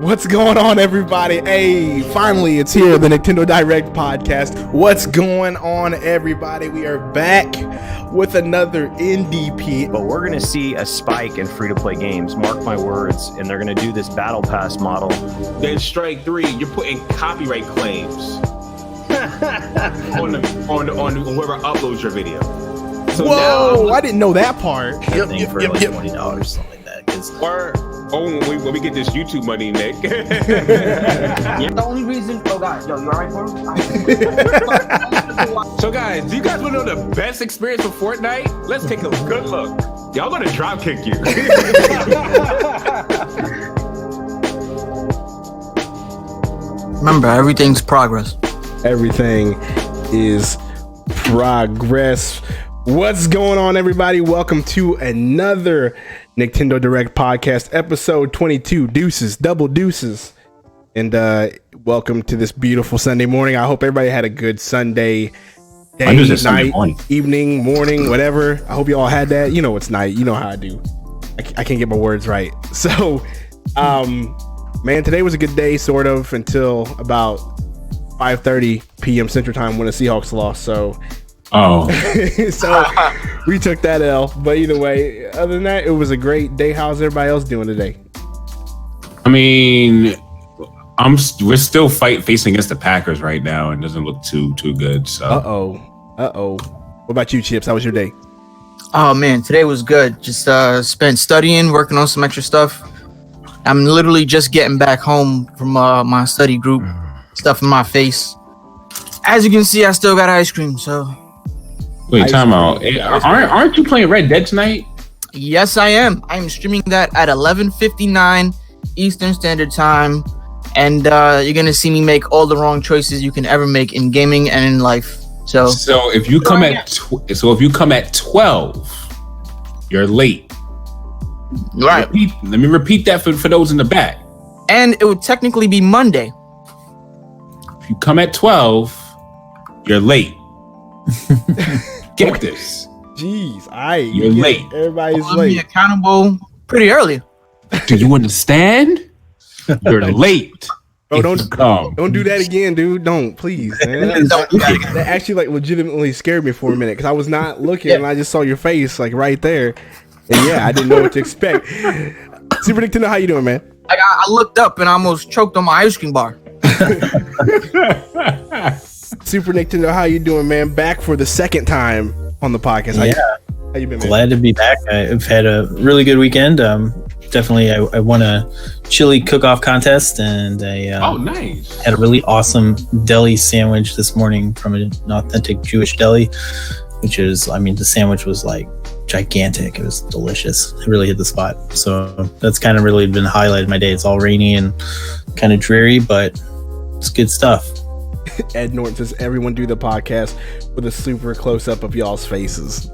What's going on, everybody? Hey, finally, it's here, the Nicktendo Direct Podcast. What's going on, everybody? We are back with another NDP. But we're going to see a spike in free-to-play games, mark my words, and they're going to do this battle pass model. Then strike three, you're putting copyright claims on whoever uploads your video. So whoa, I didn't know that part. Yep, for like $20, something like that. When we get this YouTube money, Nick. The only reason, guys, you alright, bro? So guys, do you guys want to know the best experience for Fortnite? Let's take a good look. Y'all gonna drop kick you. Remember, everything's progress. Everything is progress. What's going on, everybody? Welcome to another Nicktendo Direct Podcast, episode 22, deuces, double deuces. And welcome to this beautiful Sunday morning. I hope everybody had a good Sunday day, night, evening, morning, whatever. I hope you all had that. You know it's night. You know how I do. I can't get my words right. So, man, today was a good day, sort of, until about 5:30 p.m. Central Time when the Seahawks lost. So we took that L, but either way, other than that, it was a great day. How's everybody else doing today? I mean, we're still facing against the Packers right now, and it doesn't look too good. So What about you, Chips? How was your day? Oh man, today was good. Just spent studying, working on some extra stuff. I'm literally just getting back home from my study group, stuff in my face. As you can see, I still got ice cream, so. Wait, time out. Aren't you playing Red Dead tonight? Yes, I am. I'm streaming that at 11:59 Eastern Standard Time, and you're gonna see me make all the wrong choices you can ever make in gaming and in life. So if you come at 12, you're late. Right. Let me repeat that for those in the back. And it would technically be Monday. If you come at 12, you're late. Get this. Jeez, you're late. Everybody's I'll late. be accountable pretty early. Do you understand? You're late. Oh, don't do that again, dude. Don't, please, man. That actually like legitimately scared me for a minute because I was not looking and I just saw your face like right there, and yeah, I didn't know what to expect. Super Nicktendo, how you doing, man? I looked up and I almost choked on my ice cream bar. Super Nicktendo, how you doing, man? Back for the second time on the podcast. How you been, man? Glad to be back. I've had a really good weekend. Definitely, I won a chili cook-off contest, and I nice. Had a really awesome deli sandwich this morning from an authentic Jewish deli, which is, I mean, the sandwich was like gigantic. It was delicious. It really hit the spot. So that's kind of really been highlighted my day. It's all rainy and kind of dreary, but it's good stuff. Ed Norton says, everyone do the podcast with a super close-up of y'all's faces.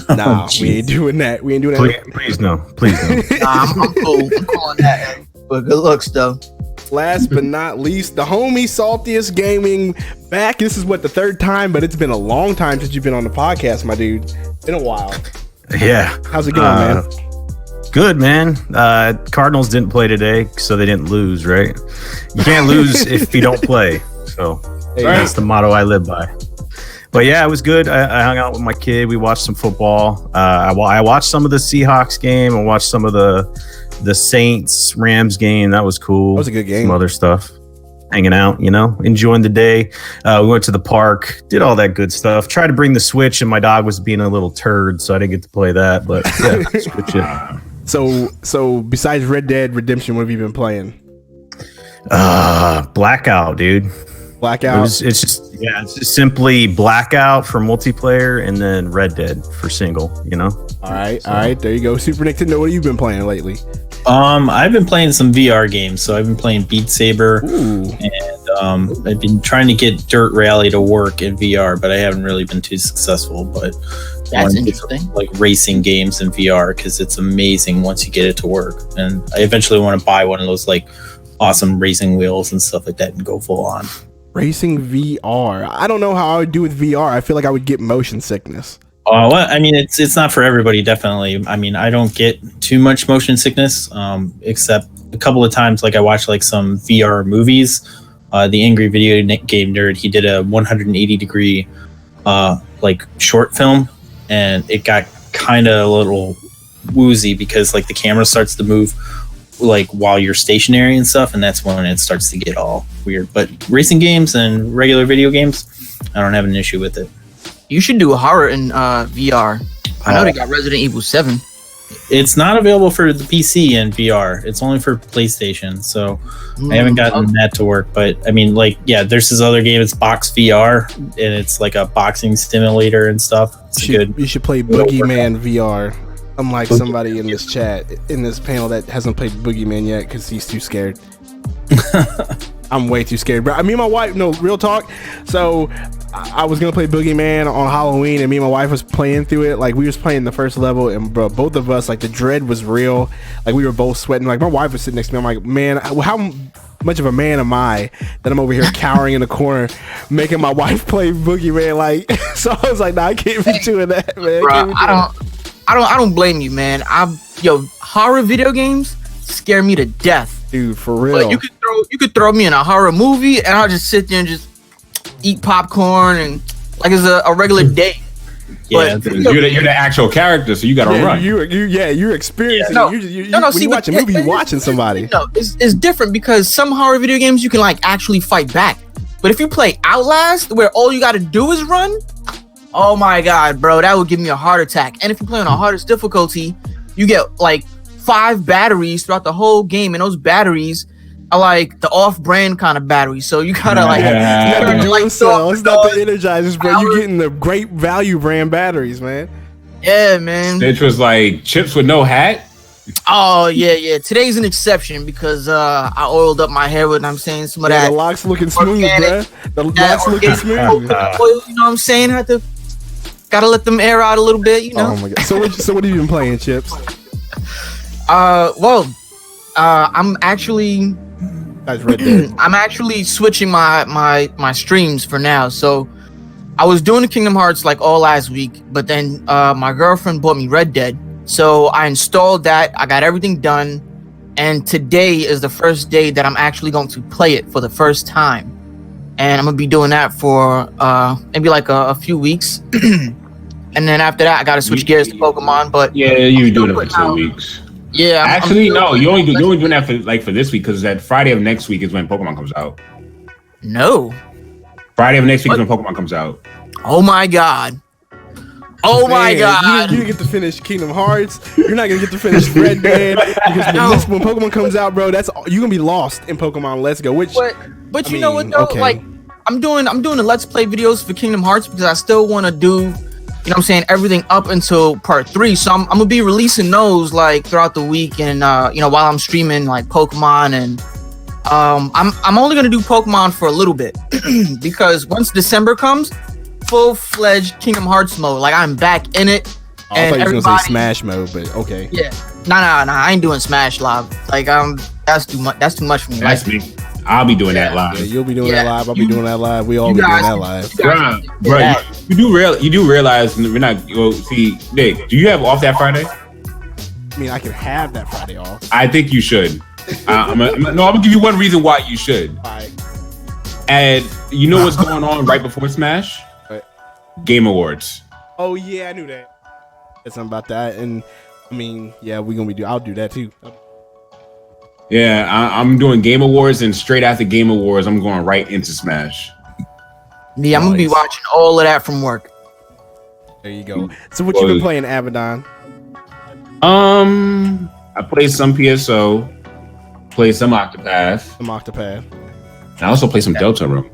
Nah, we ain't doing that. We ain't doing that. Please no. Please no. I'm cool. I'm calling that. But good looks, though. Last but not least, the homie Saltiest Gaming back. This is the third time, but it's been a long time since you've been on the podcast, my dude. Been a while. Yeah. How's it going, man? Good, man. Cardinals didn't play today, so they didn't lose, right? You can't lose if you don't play. So that's the motto I live by. But yeah, it was good. I hung out with my kid. We watched some football. I watched some of the Seahawks game. I watched some of the Saints Rams game. That was cool. That was a good game. Some other stuff. Hanging out, enjoying the day. We went to the park, did all that good stuff. Tried to bring the Switch, and my dog was being a little turd, so I didn't get to play that. But yeah, it's good shit. So besides Red Dead Redemption, what have you been playing? Blackout, dude. Blackout. It's just simply Blackout for multiplayer, and then Red Dead for single. All right. There you go. Super Nicktendo, what have you been playing lately? I've been playing some VR games. So I've been playing Beat Saber, and I've been trying to get Dirt Rally to work in VR, but I haven't really been too successful. But that's interesting. Like racing games in VR, because it's amazing once you get it to work. And I eventually want to buy one of those like awesome racing wheels and stuff like that and go full on. Racing VR. I don't know how I would do with VR. I feel like I would get motion sickness. Well, I mean, it's not for everybody, definitely. I mean, I don't get too much motion sickness, except a couple of times, like I watched like some VR movies. The Angry Video Game Nerd, he did a 180-degree like short film, and it got kind of a little woozy because like the camera starts to move like while you're stationary and stuff, and that's when it starts to get all weird. But racing games and regular video games, I don't have an issue with it. You should do a horror in VR. I know they got Resident Evil 7. It's not available for the PC in VR. It's only for PlayStation, so I haven't gotten that to work. But I mean, like, yeah, there's this other game. It's Box VR, and it's like a boxing simulator and stuff. It's good. You should play Boogeyman VR. Unlike somebody in this chat, in this panel that hasn't played Boogeyman yet because he's too scared. I'm way too scared, bro. I mean, my wife, no, real talk. So I was gonna play Boogeyman on Halloween, and me and my wife was playing through it. Like, we was playing the first level, and bro, both of us, like, the dread was real. Like, we were both sweating. Like, my wife was sitting next to me. I'm like, man, how much of a man am I that I'm over here cowering in the corner, making my wife play Boogeyman? Like, so I was like, nah, I can't be doing that, man. Bro, I don't blame you, man. Horror video games scare me to death. Dude, for real. But you could throw me in a horror movie, and I'll just sit there and just eat popcorn and like it's a regular day. Yeah, but you're the actual character, so you gotta run. You're experiencing. No, it. When you watch a movie, you're watching somebody. No, it's different because some horror video games you can like actually fight back. But if you play Outlast, where all you got to do is run, oh my god, bro, that would give me a heart attack. And if you play on the hardest difficulty, you get like 5 batteries throughout the whole game, and those batteries are like the off-brand kind of batteries. So you gotta like, it's not the Energizers, bro. You're getting the great value brand batteries, man. Yeah, man. It was like chips with no hat. Oh yeah. Today's an exception because I oiled up my hair with, I'm saying, some of that. The locks looking smooth, bro. The locks looking smooth. Oil, you know what I'm saying? Gotta let them air out a little bit, you know. Oh my god. So what have you been playing, Chips? I'm actually I'm actually switching my streams for now. So I was doing the Kingdom Hearts like all last week, but then my girlfriend bought me Red Dead. So I installed that. I got everything done. And today is the first day that I'm actually going to play it for the first time. And I'm going to be doing that for maybe like a few weeks. And then after that, I got to switch gears to Pokemon. But yeah, you doing it for 2 weeks. Yeah. Actually, no, you only doing that for this week because that Friday of next week is when Pokemon comes out. No. Friday of next week is when Pokemon comes out. Oh my god. Oh my god. You get to finish Kingdom Hearts. You're not gonna get to finish Red Dead because when Pokemon comes out, bro, you're gonna be lost in Pokemon Let's Go. But you know what though? Okay. Like I'm doing the Let's Play videos for Kingdom Hearts because I still want to do, you know what I'm saying, everything up until part 3. So I'm gonna be releasing those like throughout the week and while I'm streaming like Pokemon, and I'm only gonna do Pokemon for a little bit because once December comes, full-fledged Kingdom Hearts mode. Like I'm back in it. I thought you were gonna say Smash mode, but okay. Yeah. Nah. I ain't doing Smash live. Like that's too much. That's too much for me. That's me. I'll be doing that live. Yeah, you'll be doing that live. I'll be doing that live. We all be doing that live. Bro, you do realize we're not. Well, see, Nick, do you have off that Friday? I mean, I can have that Friday off. I think you should. I'm gonna give you one reason why you should. All right. And you know what's going on right before Smash? Game Awards. Oh yeah, I knew that. That's something about that, and I mean, yeah, I'll do that too. Yeah, I'm doing Game Awards, and straight after Game Awards, I'm going right into Smash. Yeah, I'm gonna be watching all of that from work. There you go. So what you been playing, Abaddon? I played some PSO, played some Octopath. I also play some Deltarune.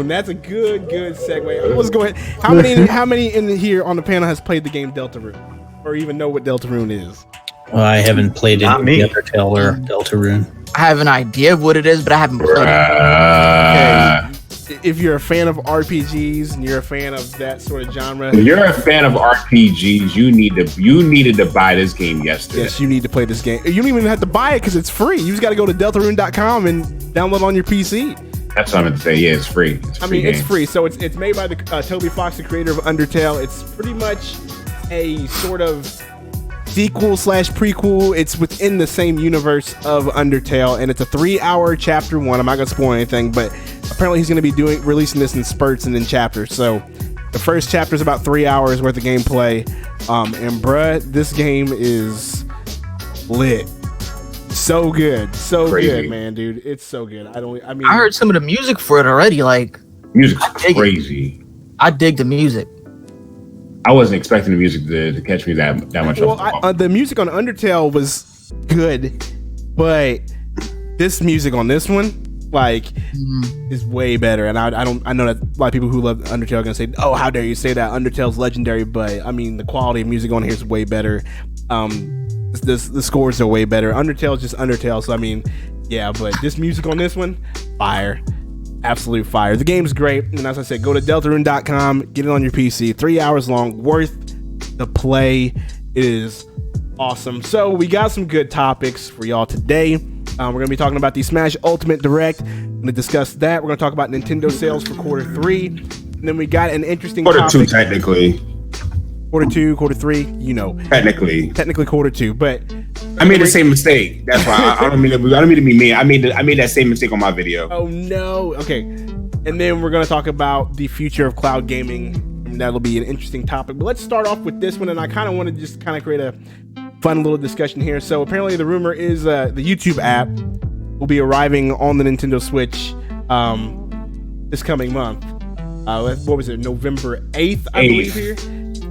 That's a good segue. Let's go ahead. How many in here on the panel has played the game Deltarune, or even know what Deltarune is? Well, I haven't played any of the Undertale or Deltarune. I have an idea of what it is, but I haven't played it. Okay. If you're a fan of RPGs and you're a fan of that sort of genre, if you're a fan of RPGs, you needed to buy this game yesterday. Yes, you need to play this game. You don't even have to buy it because it's free. You just got to go to Deltarune.com and download on your PC. That's what I meant to say. Yeah, it's free. It's free. So it's made by the Toby Fox, the creator of Undertale. It's pretty much a sort of sequel/prequel. It's within the same universe of Undertale, and it's a 3-hour chapter 1. I'm not gonna spoil anything, but apparently he's gonna be releasing this in spurts and in chapters. So the first chapter is about 3 hours worth of gameplay. And bruh, this game is lit. So good, good, man, dude. It's so good. I heard some of the music for it already. Like, music's crazy. I dig the music. I wasn't expecting the music to catch me that much. Well, the music on Undertale was good, but this music on this one, like, is way better. And I know that a lot of people who love Undertale are gonna say, "Oh, how dare you say that? Undertale's legendary." But I mean, the quality of music on here is way better. The scores are way better. Undertale is just Undertale, so I mean, yeah. But this music on this one, fire. Absolute fire. The game's great, and as I said, go to deltarune.com, get it on your PC. 3 hours long, worth the play. It is awesome. So we got some good topics for y'all today. We're going to be talking about the Smash Ultimate Direct. We're going to discuss that. We're going to talk about Nintendo sales for quarter 3. And then we got an interesting quarter topic. 2, technically. Quarter 2, quarter 3, you know. Technically quarter 2, but I made the same mistake. That's why I don't mean to be mean. I made that same mistake on my video. Oh no. Okay. And then we're going to talk about the future of cloud gaming. And that'll be an interesting topic. But let's start off with this one, and I kind of want to just kind of create a fun little discussion here. So apparently the rumor is the YouTube app will be arriving on the Nintendo Switch this coming month. What was it? November 8th, I believe here.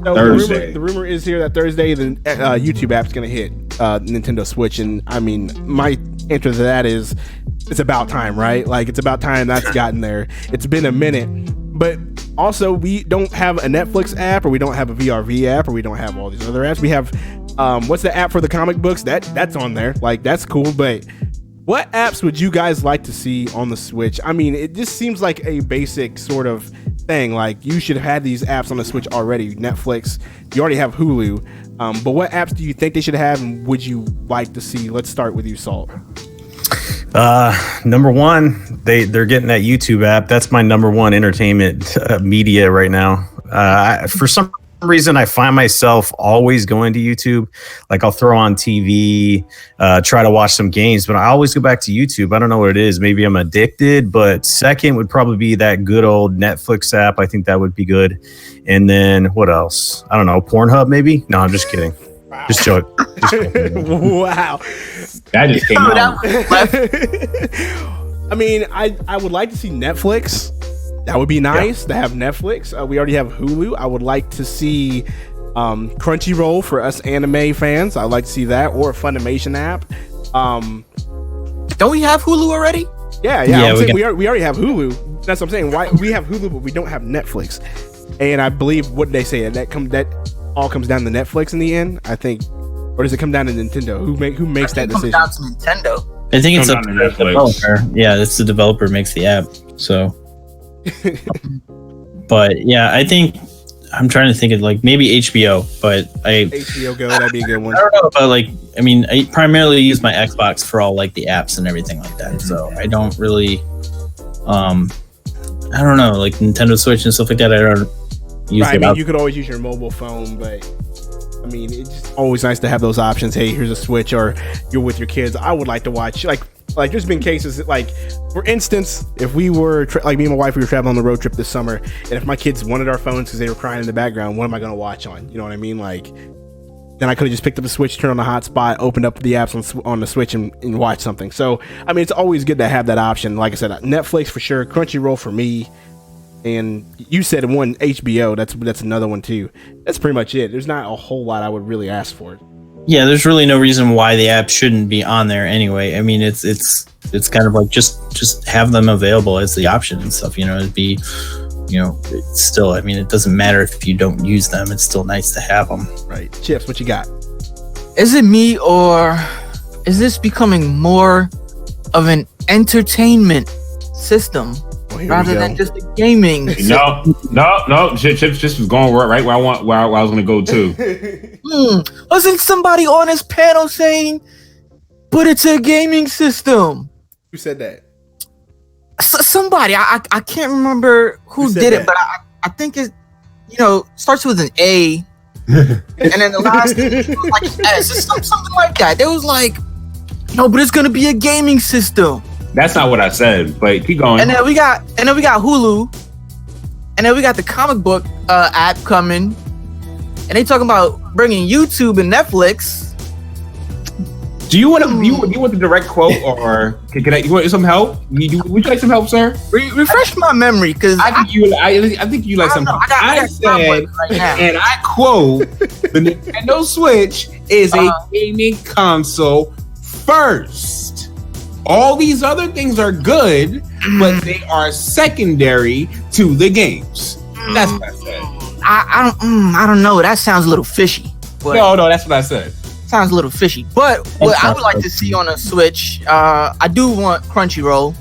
So Thursday. The rumor is here that Thursday the YouTube app's going to hit Nintendo Switch, and I mean, my answer to that is it's about time, right? Like, it's about time that's gotten there. It's been a minute, but also we don't have a Netflix app, or we don't have a VRV app, or we don't have all these other apps. We have what's the app for the comic books? That's on there. Like, that's cool, but what apps would you guys like to see on the Switch? I mean, it just seems like a basic sort of thing. Like, you should have had these apps on the Switch already. Netflix, you already have Hulu. But what apps do you think they should have, and would you like to see? Let's start with you, Salt. Number one, they're getting that YouTube app. That's my number one entertainment media right now. For some reason, I find myself always going to YouTube. Like, I'll throw on TV, try to watch some games, but I always go back to YouTube. I don't know what it is. Maybe I'm addicted, but second would probably be that good old Netflix app. I think that would be good. And then what else? I don't know. Pornhub, maybe? No, I'm just kidding. Wow. Just joke. Wow. That just came out. I mean, I would like to see Netflix. That would be nice to have Netflix. We already have Hulu. I would like to see Crunchyroll for us anime fans. I'd like to see that, or a Funimation app. Don't we have Hulu already? Yeah. We already have Hulu. That's what I'm saying. Why we have Hulu, but we don't have Netflix. And I believe what they say that all comes down to Netflix in the end. I think, or does it come down to Nintendo? Who makes that decision? It comes down to Nintendo. I think it's up to the developer. Yeah, it's the developer makes the app. So, but yeah, I think I'm trying to think of like maybe HBO, but HBO Go, that'd be a good one. I don't know, but like, I mean, I primarily use my Xbox for all like the apps and everything like that. So I don't really, I don't know, like Nintendo Switch and stuff like that. I don't use. Right, I mean, you could always use your mobile phone, but I mean, it's just always nice to have those options. Hey, here's a Switch, or you're with your kids. I would like to watch like there's been cases like, for instance, if we were like me and my wife, we were traveling on the road trip this summer, and if my kids wanted our phones because they were crying in the background, what am I going to watch on? You know what I mean? Like, then I could have just picked up the Switch, turned on the hotspot, opened up the apps on the Switch, and watch something. So I mean, it's always good to have that option. Like I said, Netflix for sure, Crunchyroll for me. And you said one, HBO. That's another one too. That's pretty much it. There's not a whole lot I would really ask for. Yeah, there's really no reason why the app shouldn't be on there anyway. I mean, it's kind of like just have them available as the option and stuff. You know, it'd be, you know, it's still. I mean, it doesn't matter if you don't use them. It's still nice to have them. Right, Chips, what you got? Is it me, or is this becoming more of an entertainment system? Rather than just a gaming. No. Chips just was going right where I was going to go too. Wasn't somebody on this panel saying, but it's a gaming system? Who said that? somebody I can't remember who did it, but I think it starts with an A, and then the last thing was like an S, or something like that. They was like, no, but it's gonna be a gaming system. That's not what I said, but keep going. And then we got Hulu, and then we got the comic book app coming, and they talking about bringing YouTube and Netflix. Do you want the direct quote, or you want some help? Would you like some help, sir? Refresh my memory, because I think you like some help. I said, right now. And I quote, the Nintendo Switch is a gaming console first. All these other things are good, but they are secondary to the games. That's what I said. I don't know. That sounds a little fishy. But No, that's what I said. sounds a little fishy. But what I would like to see on a Switch, I do want Crunchyroll.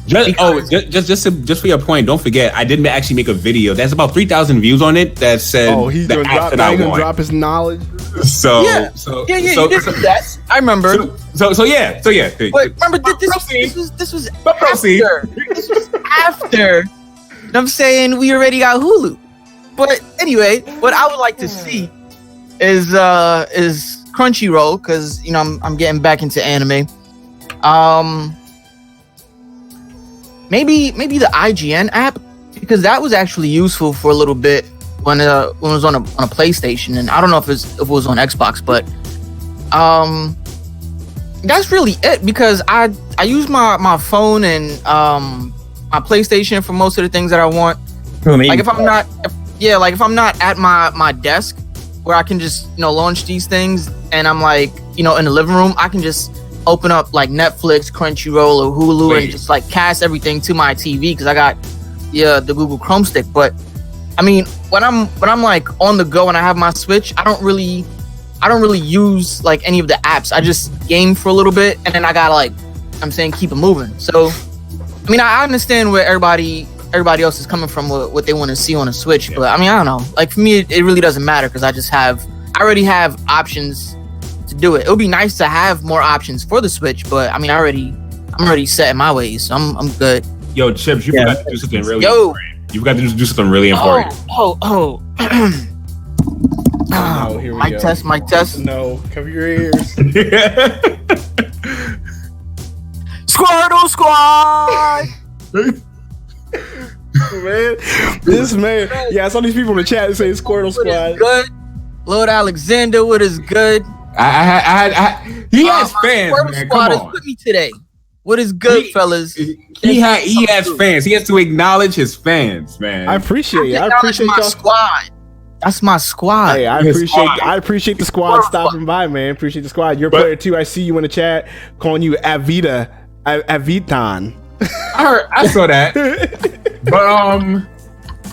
Just for your point, don't forget, I did actually make a video that's about 3,000 views on it that said he's the gonna apps that I want. drop his knowledge. So You did that. I remember. So yeah. But remember, this was after. This was after. You know what I'm saying? We already got Hulu. But anyway, what I would like to see is Crunchyroll, because I'm getting back into anime. Maybe the IGN app, because that was actually useful for a little bit when it was on a PlayStation, and I don't know if it was on Xbox, but that's really it, because I use my phone and my PlayStation for most of the things that I want. Like if I'm not at my desk where I can just launch these things, and I'm like in the living room, I can just open up like Netflix, Crunchyroll, or Hulu, and just like cast everything to my TV, because I got the Google Chrome stick. But I mean, when I'm like on the go and I have my Switch, I don't really use like any of the apps. I just game for a little bit, and then I gotta keep it moving. So I mean, I understand where everybody else is coming from, what they want to see on a Switch, but I mean, I don't know. Like for me, it really doesn't matter, because I already have options to do it. It would be nice to have more options for the Switch, but I mean, I'm already set in my ways, so I'm good. Yo, Chips, you forgot to do something really important. You forgot to do something really important. Oh, here we go. Mic test. No, cover your ears. Squirtle Squad! Man. Yeah, I saw these people in the chat that say Squirtle Squad. Good. Lord Alexander, what is good? He has fans, Squirtle man. Squad Come is on. with me today. What is good, fellas? He has fans. He has to acknowledge his fans, man. I appreciate it. I appreciate my y'all. squad. That's my squad. Hey, I appreciate the squad stopping by, man. Appreciate the squad. You're a player too. I see you in the chat calling you Avitan. I saw that.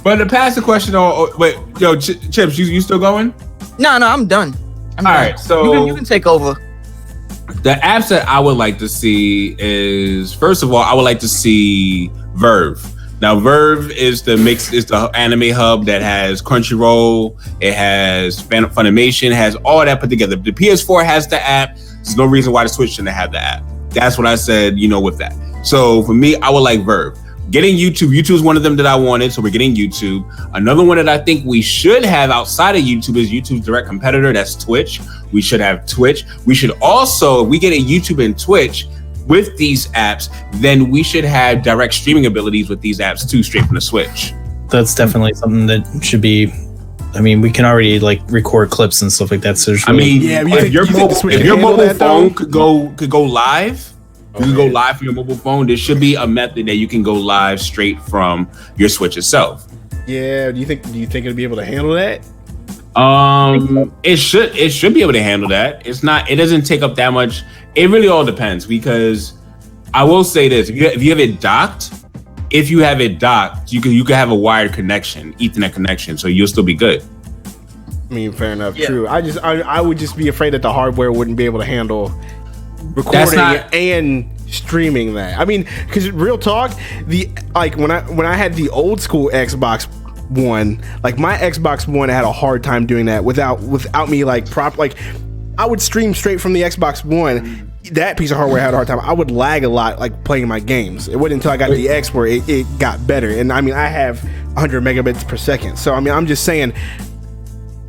But to pass the question on, wait, yo, Chips, you still going? No, I'm done. All right, so you can take over. The apps that I would like to see is, first of all, I would like to see Verve. Now, Verve is the anime hub that has Crunchyroll, it has Funimation, has all that put together. The PS4 has the app. There's no reason why the Switch shouldn't have the app. That's what I said, with that. So for me, I would like Verve. Getting YouTube is one of them that I wanted, so we're getting YouTube. Another one that I think we should have outside of YouTube is YouTube's direct competitor, that's Twitch. We should have Twitch. We should also, if we get a YouTube and Twitch with these apps, then we should have direct streaming abilities with these apps too, straight from the Switch. That's definitely something that should be. I mean, we can already record clips and stuff like that. So if your mobile phone could go live. You can go live from your mobile phone. There should be a method that you can go live straight from your Switch itself. Yeah, do you think it'll be able to handle that? It should be able to handle that. It doesn't take up that much. It really all depends, because I will say this: if you have it docked, you can have a wired connection, Ethernet connection, so you'll still be good. I mean, fair enough. Yeah. True. I would just be afraid that the hardware wouldn't be able to handle recording and streaming that. I mean, because real talk, when I had the old school Xbox One, my Xbox One had a hard time doing that without me I would stream straight from the Xbox One, that piece of hardware had a hard time. I would lag a lot, like playing my games. It wasn't until I got the X where it got better. And I mean, I have 100 megabits per second. So I mean, I'm just saying,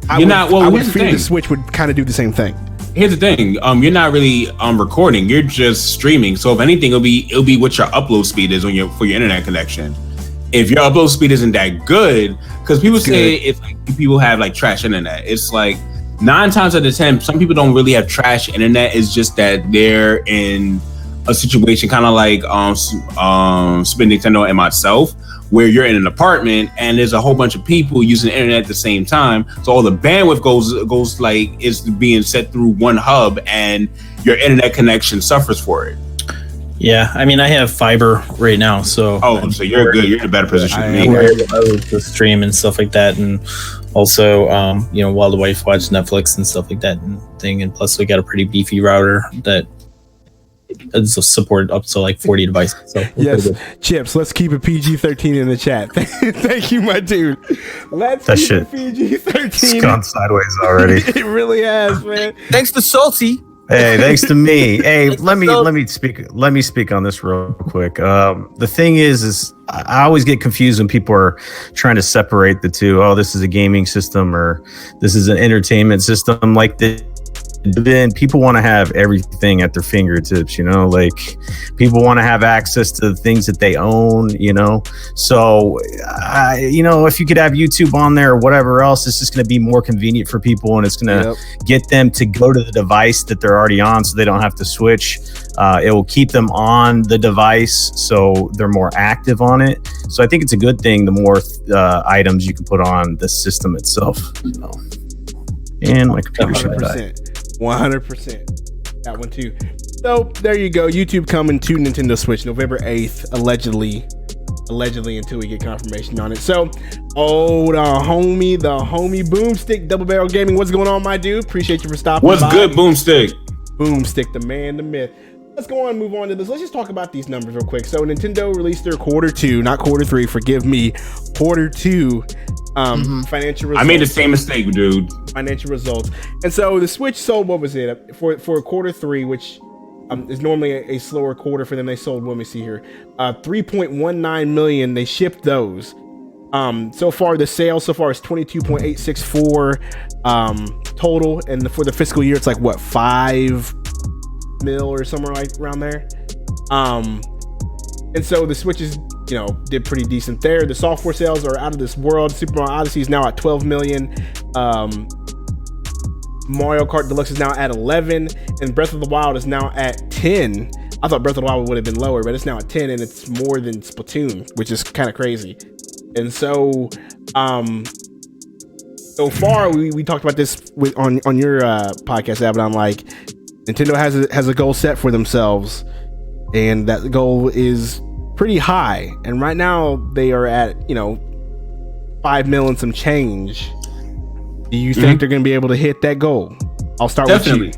I would feel the Switch would kind of do the same thing. Here's the thing: you're not really recording; you're just streaming. So if anything, it'll be what your upload speed is for your internet connection. If your upload speed isn't that good, because people say if people have like trash internet, it's like 9 times out of 10, some people don't really have trash internet. It's just that they're in a situation kind of like Super Nintendo and myself, where you're in an apartment and there's a whole bunch of people using the internet at the same time. So all the bandwidth goes like is being set through one hub, and your internet connection suffers for it. Yeah, I mean, I have fiber right now, so so you're good. You're in a better position than me. To stream and stuff like that, and also, while the wife watches Netflix and stuff like that, and plus we got a pretty beefy router that is support up to like 40 devices. So yes, Chips. Let's keep it PG-13 in the chat. Thank you, my dude. Let's keep it PG-13. It's gone sideways already. It really has, man. Thanks to Salty. Hey, thanks to me. Hey, let me speak on this real quick. The thing is I always get confused when people are trying to separate the two. Oh, this is a gaming system or this is an entertainment system. Like then people want to have everything at their fingertips, like people want to have access to the things that they own, so if you could have YouTube on there or whatever else, it's just going to be more convenient for people, and it's going to get them to go to the device that they're already on so they don't have to switch. It will keep them on the device so they're more active on it. So I think it's a good thing the more items you can put on the system itself. And my computer should die. 100%. That one too. So there you go. YouTube coming to Nintendo Switch November 8th, allegedly until we get confirmation on it. So, the homie Boomstick Double Barrel Gaming. What's going on, my dude? Appreciate you for stopping by. What's good, Boomstick? Boomstick, the man, the myth. Let's go on and move on to this. Let's just talk about these numbers real quick. So Nintendo released their quarter 2, not quarter 3, forgive me, quarter 2 financial results. I made the same mistake, dude. Financial results. And so the Switch sold, what was it? For quarter 3, which is normally a slower quarter for them, they sold, let me see here, 3.19 million. They shipped those. So far, the sales so far is 22.864 total. And for the fiscal year, it's like, what, 5 mil or somewhere like around there. And so the Switch is, did pretty decent there. The software sales are out of this world. Super Mario Odyssey is now at 12 million. Mario Kart Deluxe is now at 11, and Breath of the Wild is now at 10. I thought Breath of the Wild would have been lower, but it's now at 10, and it's more than Splatoon, which is kind of crazy. And so, so far we talked about this on your podcast, Abaddon. Like, Nintendo has a goal set for themselves, and that goal is pretty high. And right now they are at 5 mil and some change. Do you think they're going to be able to hit that goal? I'll start with you.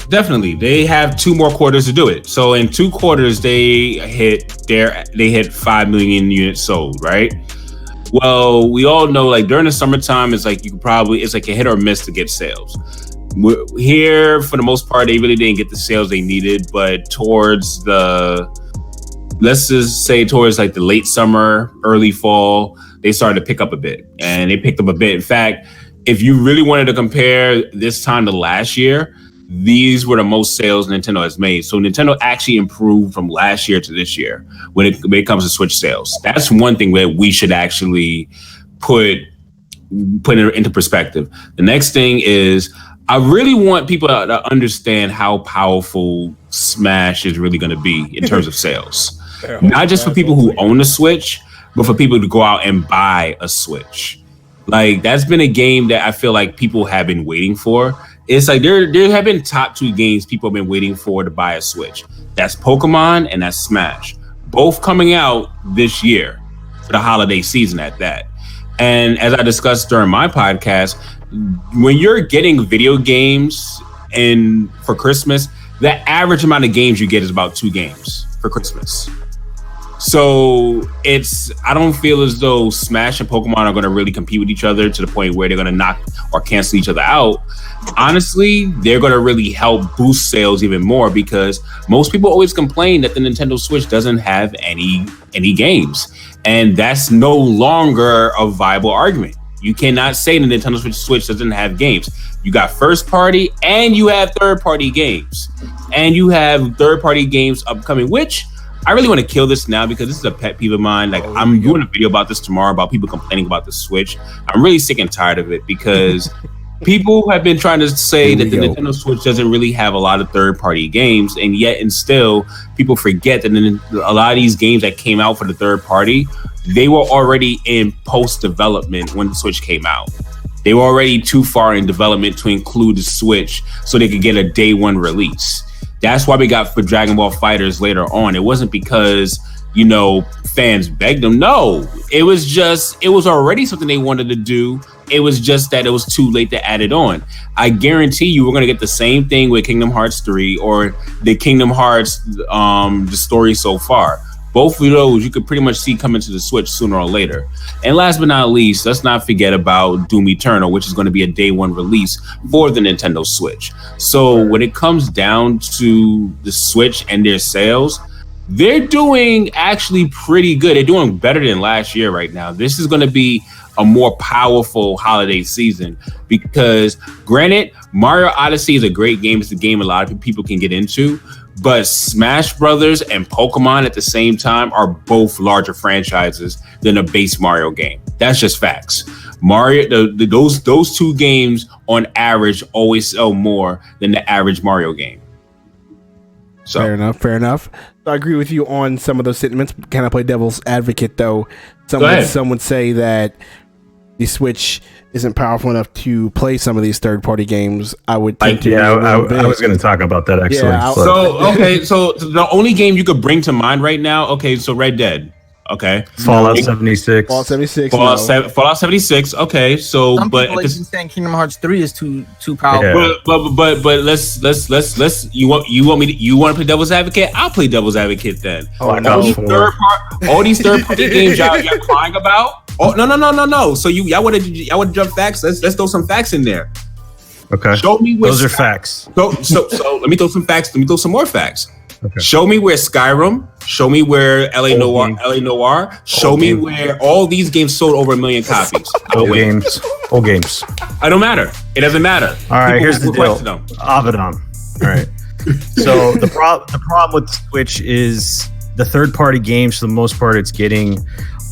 Definitely. They have 2 more quarters to do it. So in 2 quarters, they hit 5 million units sold, right? Well, we all know, like, during the summertime, it's like it's like a hit or miss to get sales. Here, for the most part, they really didn't get the sales they needed, but towards let's just say towards like the late summer, early fall, they started to pick up a bit, and they picked up a bit. In fact, if you really wanted to compare this time to last year, these were the most sales Nintendo has made. So Nintendo actually improved from last year to this year when it comes to Switch sales. That's one thing that we should actually put it into perspective. The next thing is, I really want people to understand how powerful Smash is really going to be in terms of sales. Not just for people who own a Switch, but for people to go out and buy a Switch. Like, that's been a game that I feel like people have been waiting for. It's like there have been top 2 games people have been waiting for to buy a Switch. That's Pokemon and that's Smash. Both coming out this year for the holiday season at that. And as I discussed during my podcast, when you're getting video games for Christmas, the average amount of games you get is about 2 games for Christmas. So I don't feel as though Smash and Pokemon are going to really compete with each other to the point where they're going to knock or cancel each other out. Honestly, they're going to really help boost sales even more, because most people always complain that the Nintendo Switch doesn't have any games. And that's no longer a viable argument. You cannot say the Nintendo Switch doesn't have games. You got first party and you have third party games. And you have third party games upcoming, which I really want to kill this now, because this is a pet peeve of mine. Like, I'm doing a video about this tomorrow about people complaining about the Switch. I'm really sick and tired of it, because people have been trying to say that the Nintendo Switch doesn't really have a lot of third-party games, and yet and still people forget that a lot of these games that came out for the third party, they were already in post-development when the Switch came out. They were already too far in development to include the Switch so they could get a day one release. That's why we got for Dragon Ball FighterZ later on. It wasn't because, fans begged them. No, it was already something they wanted to do. It was just that it was too late to add it on. I guarantee you we're going to get the same thing with Kingdom Hearts 3 or the Kingdom Hearts, the story so far. Both of those you could pretty much see coming to the Switch sooner or later. And last but not least, let's not forget about Doom Eternal, which is going to be a day one release for the Nintendo Switch. So when it comes down to the Switch and their sales, they're doing actually pretty good. They're doing better than last year right now. This is going to be a more powerful holiday season, because granted, Mario Odyssey is a great game. It's a game a lot of people can get into. But Smash Brothers and Pokemon at the same time are both larger franchises than a base Mario game. That's just facts. Mario, those two games on average always sell more than the average Mario game. So Fair enough. So I agree with you on some of those sentiments. Can I play devil's advocate though? Some would say that the Switch isn't powerful enough to play some of these third-party games. I would think. I was going to talk about that actually. Yeah, so the only game you could bring to mind right now, so Red Dead. Okay. Fallout 76. Fallout 76. Fallout 76. Okay. So, some but people saying Kingdom Hearts 3 is too powerful. Yeah. But let's you want to play devil's advocate? I'll play devil's advocate then. All these third party games y'all crying about. Oh no. So y'all want to jump facts? Let's throw some facts in there. Okay. Show me where those are facts. So let me throw some facts. Let me throw some more facts. Okay. Show me where Skyrim. Show me where LA Noire. Show me where all these games sold over 1 million copies. Old games. I don't matter. It doesn't matter. All right, here's the deal. Abaddon. All right. So the problem with the Switch is the third-party games, for the most part, it's getting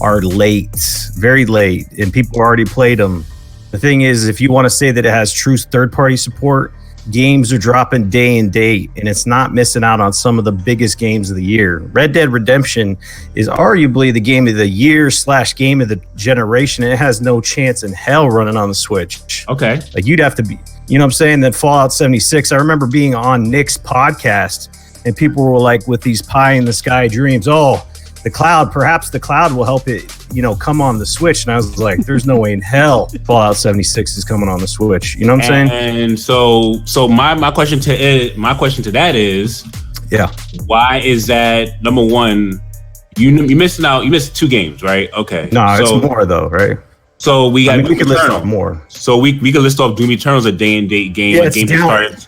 are late, very late, and people already played them. The thing is, if you want to say that it has true third-party support, games are dropping day and date, and it's not missing out on some of the biggest games of the year. Red Dead Redemption is arguably the game of the year / game of the generation, and it has no chance in hell running on the Switch. Okay. Like, you'd have to be, you know what I'm saying, that Fallout 76, I remember being on Nick's podcast, and people were like, with these pie in the sky dreams, perhaps the cloud will help it, come on the Switch. And I was like, there's no way in hell Fallout 76 is coming on the Switch. You know what I'm saying? And so my question to that is, yeah, why is that? Number one, you missed 2 games, right? Okay. No, it's more though, right? So we got we could list off more. So we could list off Doom Eternal's a day and date game. Yeah, a game that started.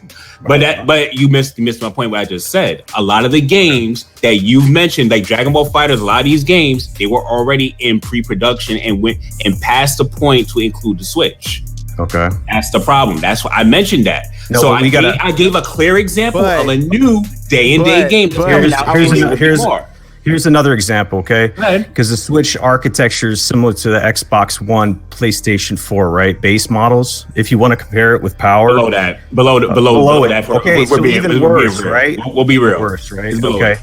But you missed my point. What I just said. A lot of the games that you've mentioned, like Dragon Ball FighterZ, a lot of these games, they were already in pre-production and went and passed the point to include the Switch. Okay, that's the problem. That's why I mentioned that. No, so I gave a clear example of a new day and date game. Here's another example, okay? Because the Switch architecture is similar to the Xbox One, PlayStation 4, right? Base models. If you want to compare it with power, below that. Okay, so even worse, right? We'll be real. Worse, right? Okay.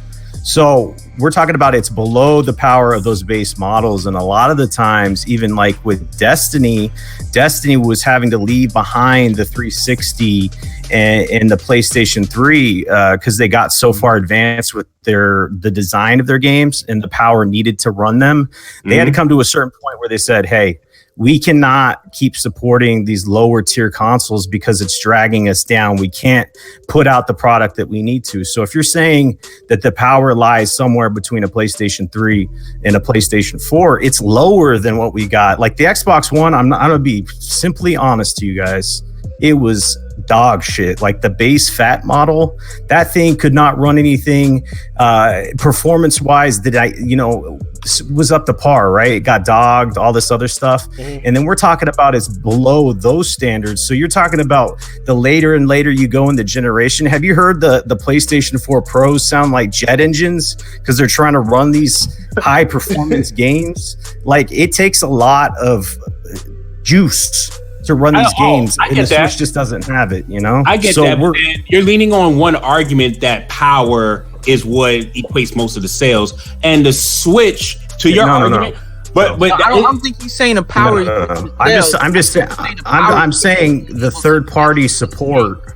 So we're talking about it's below the power of those base models, and a lot of the times, even like with Destiny was having to leave behind the 360 and the PlayStation 3 because they got so far advanced with the design of their games and the power needed to run them. They had to come to a certain point where they said, "Hey, we cannot keep supporting these lower tier consoles because it's dragging us down. We can't put out the product that we need to. So if you're saying that the power lies somewhere between a PlayStation 3 and a PlayStation 4, it's lower than what we got. Like the Xbox One, I'm going to be simply honest to you guys. It was dog shit. Like the base fat model, that thing could not run anything performance wise that was up to par, right? It got dogged, all this other stuff. And then we're talking about it's below those standards. So you're talking about the later and later you go in the generation. Have you heard the PlayStation 4 Pros sound like jet engines because they're trying to run these high performance games? Like it takes a lot of juice to run these games, and the Switch just doesn't have it, I get that, but you're leaning on one argument that power is what equates most of the sales, and the Switch to your argument. But I don't think he's saying the power. No. I'm saying the third party support.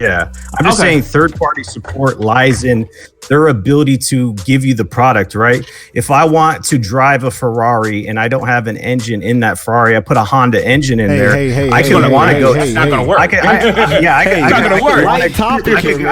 Yeah, I'm just saying third party support lies in their ability to give you the product, right? If I want to drive a Ferrari and I don't have an engine in that Ferrari, I put a Honda engine in there. I can want to go. It's not going to work. I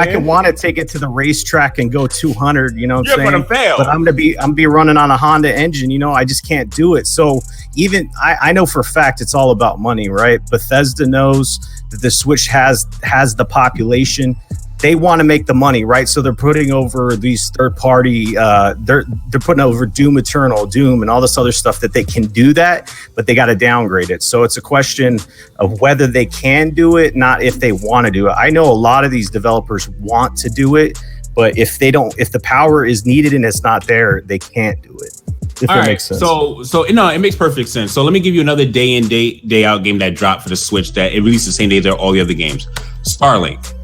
can want to take it to the racetrack and go 200. You know what I'm saying? Gonna fail. But I'm gonna be running on a Honda engine. I just can't do it. So even I know for a fact it's all about money, right? Bethesda knows that the Switch has the population. They want to make the money, right? So they're putting over these third party, they're putting over Doom Eternal, Doom, and all this other stuff that they can do that, but they got to downgrade it. So it's a question of whether they can do it, not if they want to do it. I know a lot of these developers want to do it, but if the power is needed and it's not there, they can't do it. If all that right, makes sense. So it makes perfect sense. So let me give you another day in day out game that dropped for the Switch that it released the same day as all the other games. Starlink.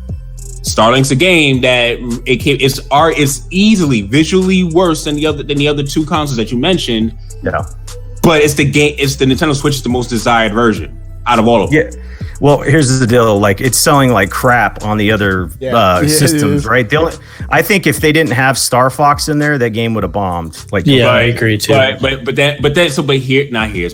Starlink's a game that it's easily visually worse than the other two consoles that you mentioned. Yeah. But it's the Nintendo Switch is the most desired version out of all of them. Yeah. Well, here's the deal. Like it's selling like crap on the other systems, right? I think if they didn't have Star Fox in there, that game would have bombed. Like, I agree too. Here's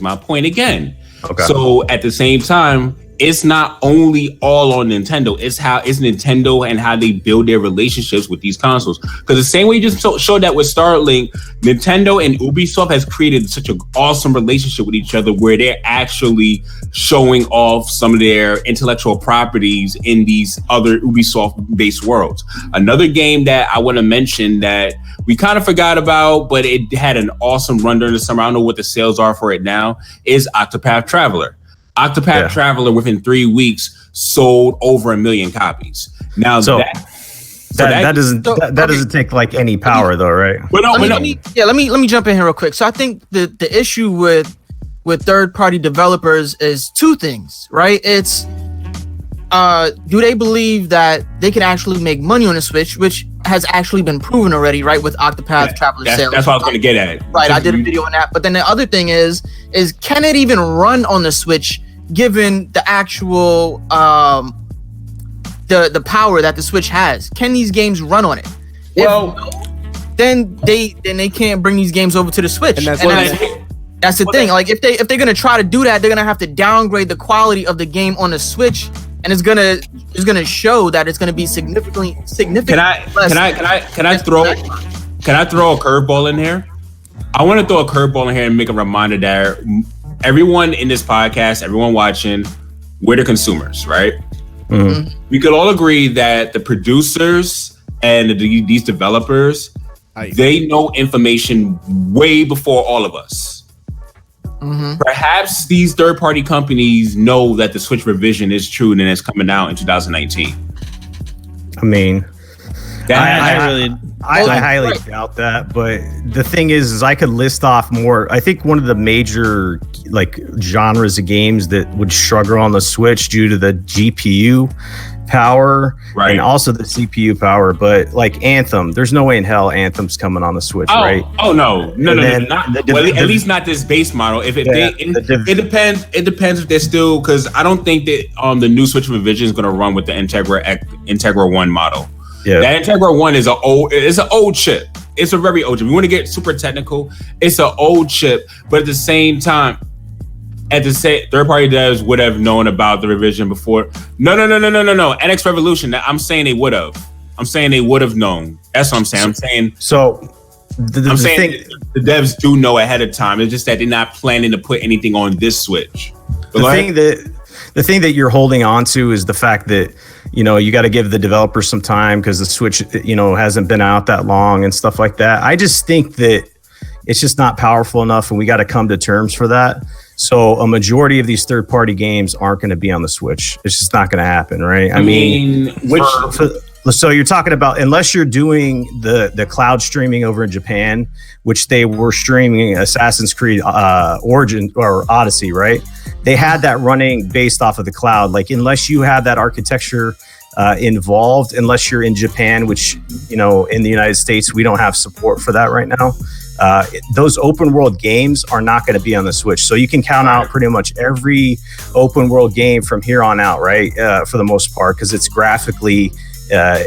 my point again. Okay. So at the same time, it's not only all on Nintendo. It's Nintendo and how they build their relationships with these consoles. Because the same way you just showed that with Starlink, Nintendo and Ubisoft has created such an awesome relationship with each other where they're actually showing off some of their intellectual properties in these other Ubisoft-based worlds. Another game that I want to mention that we kind of forgot about, but it had an awesome run during the summer. I don't know what the sales are for it now, is Octopath Traveler. Octopath Traveler within 3 weeks sold over 1 million copies. Now that doesn't take like any power though, right? Let me jump in here real quick. So I think the issue with third party developers is two things, right? It's do they believe that they can actually make money on the Switch, which has actually been proven already, right? With Octopath Traveler sales. That's what I was going to get at. Right, I did a video on that. But then the other thing is can it even run on the Switch given the actual the power that the Switch has? Can these games run on it? Well, then they can't bring these games over to the Switch. And that's the thing. Like if they're gonna try to do that, they're gonna have to downgrade the quality of the game on the Switch, and it's gonna show that it's gonna be significantly Can I throw a curveball in here? I want to throw a curveball in here and make a reminder that everyone in this podcast, everyone watching, we're the consumers, right? Mm-hmm. We could all agree that the producers and these developers, they know information way before all of us. Mm-hmm. Perhaps these third-party companies know that the Switch revision is true and it's coming out in 2019. I mean, I highly doubt that, but the thing is I could list off more. I think one of the major like genres of games that would struggle on the Switch due to the GPU power and also the CPU power, but like Anthem, there's no way in hell Anthem's coming on the Switch, right? Oh no, at least not this base model. It depends if they're still, because I don't think that the new Switch revision is going to run with the Integra 1 model. Yeah, that Integra 1 is an old chip. It's a very old chip. We want to get super technical. It's an old chip, but at the same time, at the same third-party devs would have known about the revision before. No. NX Revolution. I'm saying they would have. I'm saying they would have known. That's what I'm saying. I'm saying the devs do know ahead of time. It's just that they're not planning to put anything on this Switch. The thing that you're holding on to is the fact that, you know, you got to give the developers some time because the Switch, you know, hasn't been out that long and stuff like that. I just think that it's just not powerful enough, and we got to come to terms for that. So a majority of these third-party games aren't going to be on the Switch. It's just not going to happen, right? I mean so you're talking about, unless you're doing the cloud streaming over in Japan, which they were streaming Assassin's Creed Origin or Odyssey, right? They had that running based off of the cloud. Like, unless you have that architecture involved, unless you're in Japan, which, you know, in the United States, we don't have support for that right now. Those open world games are not going to be on the Switch. So you can count out pretty much every open world game from here on out, right? For the most part, because it's graphically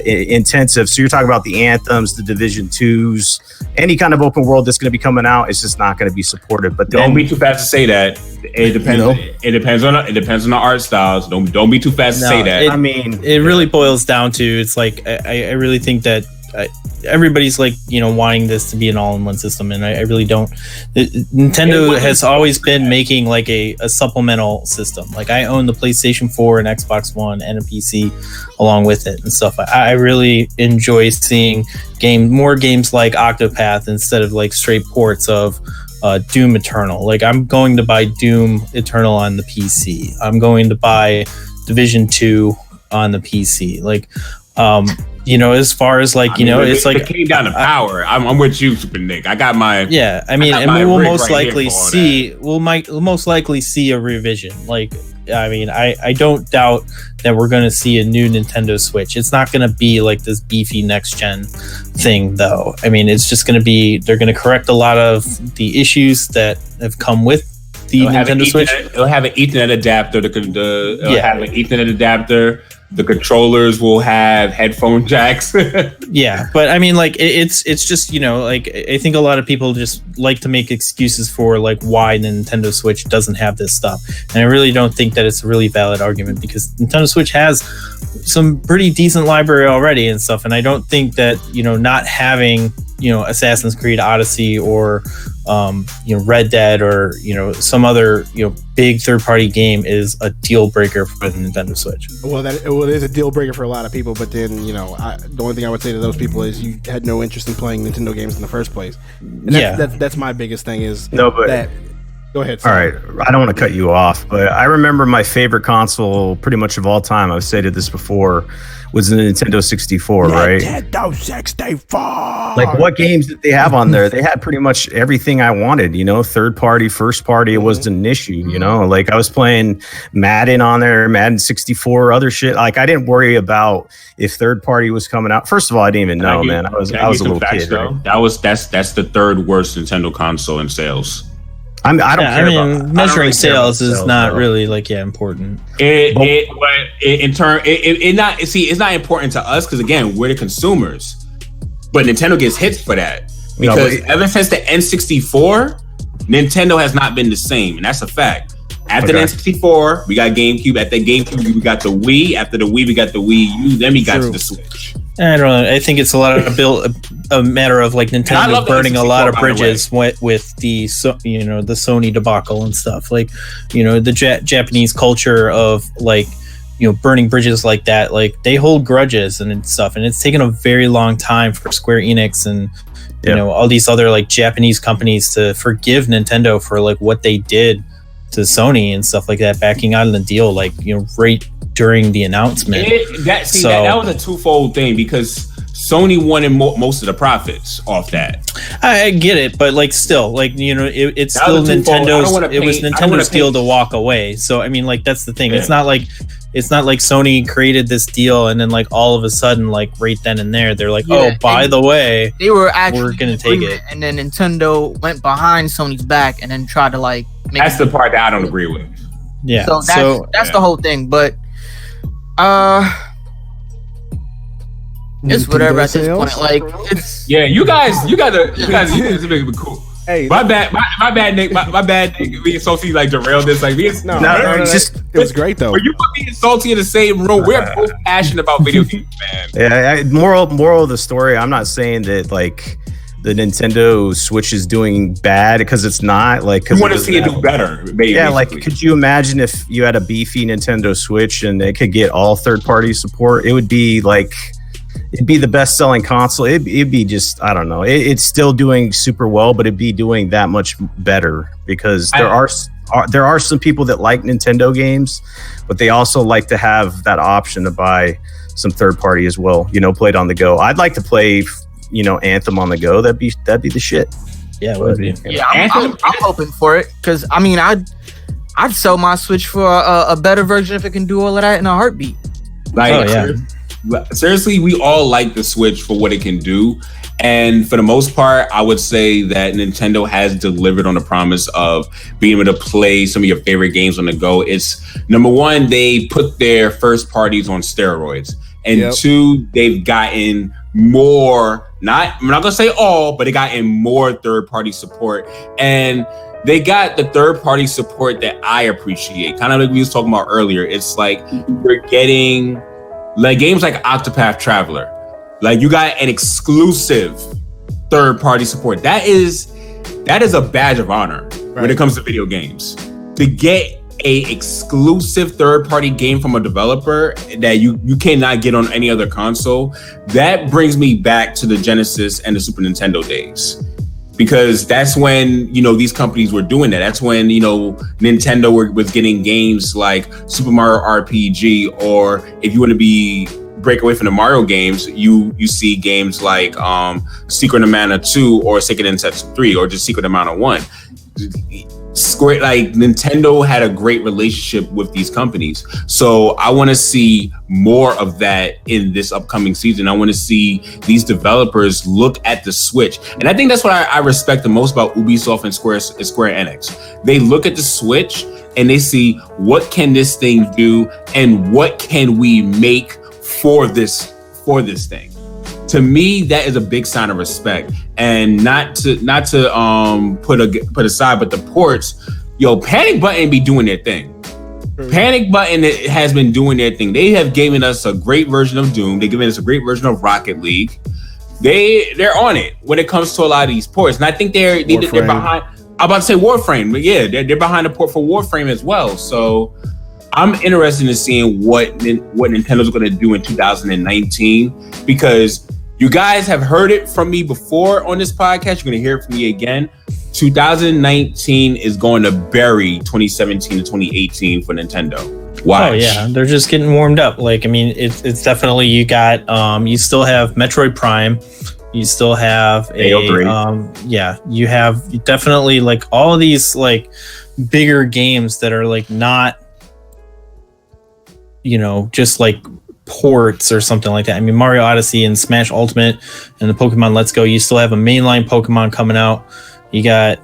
intensive. So you're talking about the Anthems, the Division 2s, any kind of open world that's going to be coming out, it's just not going to be supported. But don't be too fast to say that. It depends. You know? It depends on the art styles. Don't be too fast to say that. It really boils down to, it's like I really think that everybody's like, you know, wanting this to be an all-in-one system, and I really don't. Nintendo has always been making like a supplemental system. Like, I own the PlayStation 4 and Xbox One and a PC along with it and stuff. I really enjoy seeing more games like Octopath instead of like straight ports of Doom Eternal. Like, I'm going to buy Doom Eternal on the PC. I'm going to buy Division 2 on the PC. Like, you know, as far as like, you know, it's like, it came down to power. I'm with you, Super Nick. I got my, yeah. I mean, and we will most likely see, we'll most likely see a revision. Like, I mean, I don't doubt that we're going to see a new Nintendo Switch. It's not going to be like this beefy next gen thing, though. I mean, it's just going to be, they're going to correct a lot of the issues that have come with the Nintendo Switch. It'll have an Ethernet adapter. It'll have an Ethernet adapter. The controllers will have headphone jacks. Yeah, but I mean, like, it's just, you know, like, I think a lot of people just like to make excuses for like why the Nintendo Switch doesn't have this stuff, and I really don't think that it's a really valid argument, because Nintendo Switch has some pretty decent library already and stuff, and I don't think that, you know, not having, you know, Assassin's Creed Odyssey or you know, Red Dead or, you know, some other, you know, big third-party game is a deal breaker for the Nintendo Switch. Well, it is a deal breaker for a lot of people, but then, you know, the only thing I would say to those people is you had no interest in playing Nintendo games in the first place. And that's my biggest thing is that. Go ahead. Sorry. All right. I don't want to cut you off, but I remember my favorite console pretty much of all time, I've stated this before, was the Nintendo 64, right? Nintendo 64! Like, what games did they have on there? They had pretty much everything I wanted, you know, third party, first party, it wasn't an issue, you know? Like, I was playing Madden on there, Madden 64, other shit. Like, I didn't worry about if third party was coming out. First of all, I didn't even know, man. I was a little kid. Right? That's the third worst Nintendo console in sales. I don't care. I mean, about measuring sales is not really like important. It's not important to us because, again, we're the consumers. But Nintendo gets hits for that because ever since the N64, Nintendo has not been the same, and that's a fact. After the N64, we got GameCube. At the GameCube, we got the Wii. After the Wii, we got the Wii U. Then we got to the Switch. I don't know. I think it's a lot of a matter of like Nintendo burning a lot of bridges with the the Sony debacle and stuff. Like, you know, the Japanese culture of like, you know, burning bridges like that. Like, they hold grudges and stuff, and it's taken a very long time for Square Enix and you know, all these other like Japanese companies to forgive Nintendo for like what they did to Sony and stuff like that, backing out of the deal, like, you know, right during the announcement. That was a twofold thing because Sony wanted most of the profits off that. I get it, but like still, like, you know, it's still Nintendo's. It was Nintendo's deal to walk away. So I mean, like, that's the thing. Yeah. It's not like Sony created this deal and then like all of a sudden, like right then and there, they're like, oh, by the way, they were actually we're gonna take it, and then Nintendo went behind Sony's back and then tried to like. That's the part that I don't agree with. Yeah. So that's the whole thing, but. It's whatever at this point. Like, it's you guys make it cool. Hey, my bad, Nick. My bad, Nick. Being salty like derailed this. Like, no, just it was great though. When you put me and salty in the same room, we're both passionate about video games, man. Yeah, moral of the story. I'm not saying that like the Nintendo Switch is doing bad because it's not. Like, you want to see it do better, basically. Yeah, like, could you imagine if you had a beefy Nintendo Switch and it could get all third-party support? It would be like, it'd be the best-selling console. It'd be just, I don't know. It's still doing super well, but it'd be doing that much better because there are some people that like Nintendo games, but they also like to have that option to buy some third-party as well. You know, play it on the go. I'd like to play, you know, Anthem on the go. That'd be the shit. Yeah, it would be. Yeah, I'm hoping for it because I mean, I'd sell my Switch for a better version if it can do all of that in a heartbeat. Like, seriously, we all like the Switch for what it can do. And for the most part, I would say that Nintendo has delivered on the promise of being able to play some of your favorite games on the go. It's number one, they put their first parties on steroids. And two, they've gotten more, I'm not gonna say all, but they got in more third-party support. And they got the third-party support that I appreciate. Kind of like we was talking about earlier. It's like you're getting like games like Octopath Traveler. Like you got an exclusive third-party support. That is a badge of honor when it comes to video games. To get a exclusive third-party game from a developer that you cannot get on any other console, that brings me back to the Genesis and the Super Nintendo days. Because that's when, you know, these companies were doing that. That's when, you know, Nintendo was getting games like Super Mario RPG, or if you want to break away from the Mario games, you see games like Secret of Mana 2 or Seiken Densetsu 3 or just Secret of Mana 1. Square, like Nintendo had a great relationship with these companies. So I want to see more of that in this upcoming season. I want to see these developers look at the Switch. And I think that's what I respect the most about Ubisoft and Square Enix. They look at the Switch and they see what can this thing do and what can we make for this thing. To me, that is a big sign of respect, and not to put aside, but the ports, Panic Button be doing their thing. Panic Button has been doing their thing. They have given us a great version of Doom. They've given us a great version of Rocket League. They're on it when it comes to a lot of these ports, and I think they're behind. I'm about to say Warframe, but yeah, they're behind the port for Warframe as well. So I'm interested in seeing what Nintendo's going to do in 2019, because you guys have heard it from me before on this podcast. You're going to hear it from me again. 2019 is going to bury 2017 to 2018 for Nintendo. Watch. Oh yeah, they're just getting warmed up. Like, I mean, it's definitely, you got you still have Metroid Prime. You still have you have definitely like all of these like bigger games that are like not, just like ports or something like that. I mean, Mario Odyssey and Smash Ultimate and the Pokemon Let's Go, you still have a mainline Pokemon coming out. You got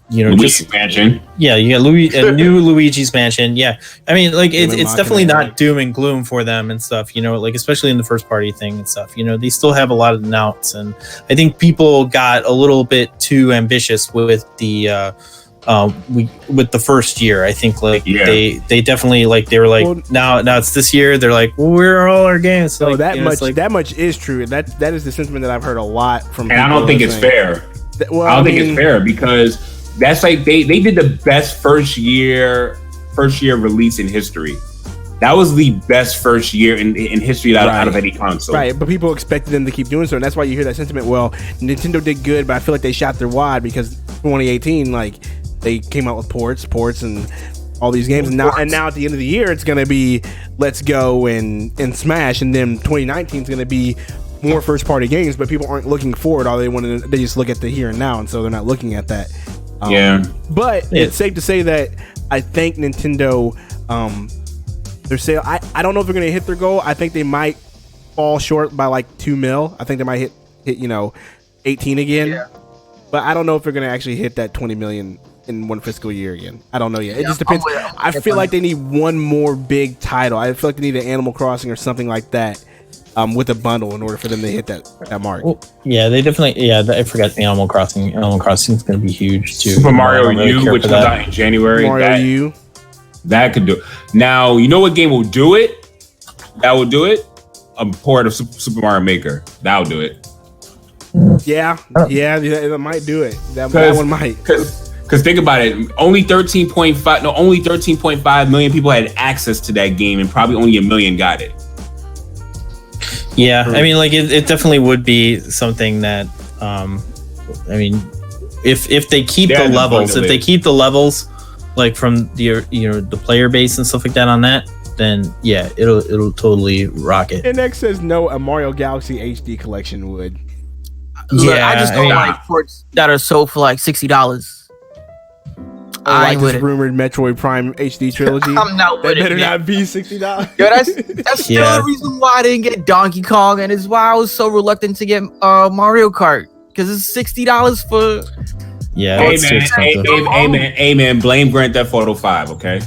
Luigi's Mansion. Yeah, you got a new Luigi's Mansion. Yeah. I mean, like it's definitely not doom and gloom for them and stuff, like especially in the first party thing and stuff. They still have a lot of nouts, and I think people got a little bit too ambitious with the with the first year. I think they definitely they were like, now it's this year, they're like, well, where are all our games? So that much is true. That is the sentiment that I've heard a lot from. And I don't think it's fair. I don't think it's fair, because that's like they did the best first year release in history. That was the best first year in history out of any console. Right, but people expected them to keep doing so, and that's why you hear that sentiment. Well, Nintendo did good, but I feel like they shot their wad, because 2018, they came out with ports and all these games, and now at the end of the year, it's gonna be Let's Go and Smash, and then 2019 is gonna be more first party games, but people aren't looking forward. They just look at the here and now, and so they're not looking at that. But it's safe to say that I think Nintendo, their sale, I don't know if they're gonna hit their goal. I think they might fall short by like $2 million. I think they might hit 18 again, but I don't know if they're gonna actually hit that 20 million in one fiscal year again. I don't know yet. It just depends. I feel like they need one more big title. I feel like they need an Animal Crossing or something like that with a bundle in order for them to hit that mark. Well, yeah, they definitely. Yeah, I forgot the Animal Crossing. Animal Crossing is going to be huge too. Super Mario I don't really U, care which for comes that. out in January. Mario U. That could do it. Now, you know what game will do it? That will do it? A port of Super Mario Maker. That'll do it. Yeah, it might do it. That one might. Because think about it, only 13.5 million people had access to that game, and probably only 1 million got it. Yeah, I mean, like it definitely would be something that, I mean, if they keep the levels, like from the the player base and stuff like that on that, then yeah, it'll totally rock it. And X says no, a Mario Galaxy HD collection would. Look, I just don't like ports that are sold for like $60. I like this rumored Metroid Prime HD trilogy. I'm not with that it. better not be $60. Yo, that's still the reason why I didn't get Donkey Kong, and it's why I was so reluctant to get Mario Kart, because it's $60 for. Yeah, hey man, blame Grand Theft Auto 5, okay?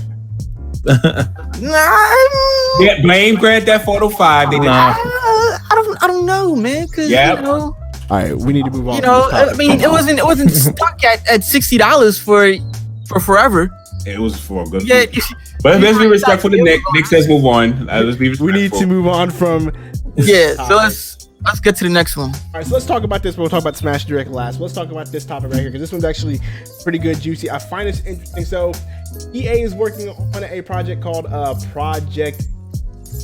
Yeah, blame Grand Theft Auto 5. They I don't know, man. Cause all right, we need to move on. I mean, it wasn't stuck at $60 for forever. It was for a good. Yeah, but let's be respectful to Nick. Nick says move on. Let's be respectful. We need to move on from. Yeah, so let's get to the next one. All right, so let's talk about this. We'll talk about Smash Direct last. Let's talk about this topic right here because this one's actually pretty good, juicy. I find this interesting. So, EA is working on a project called Project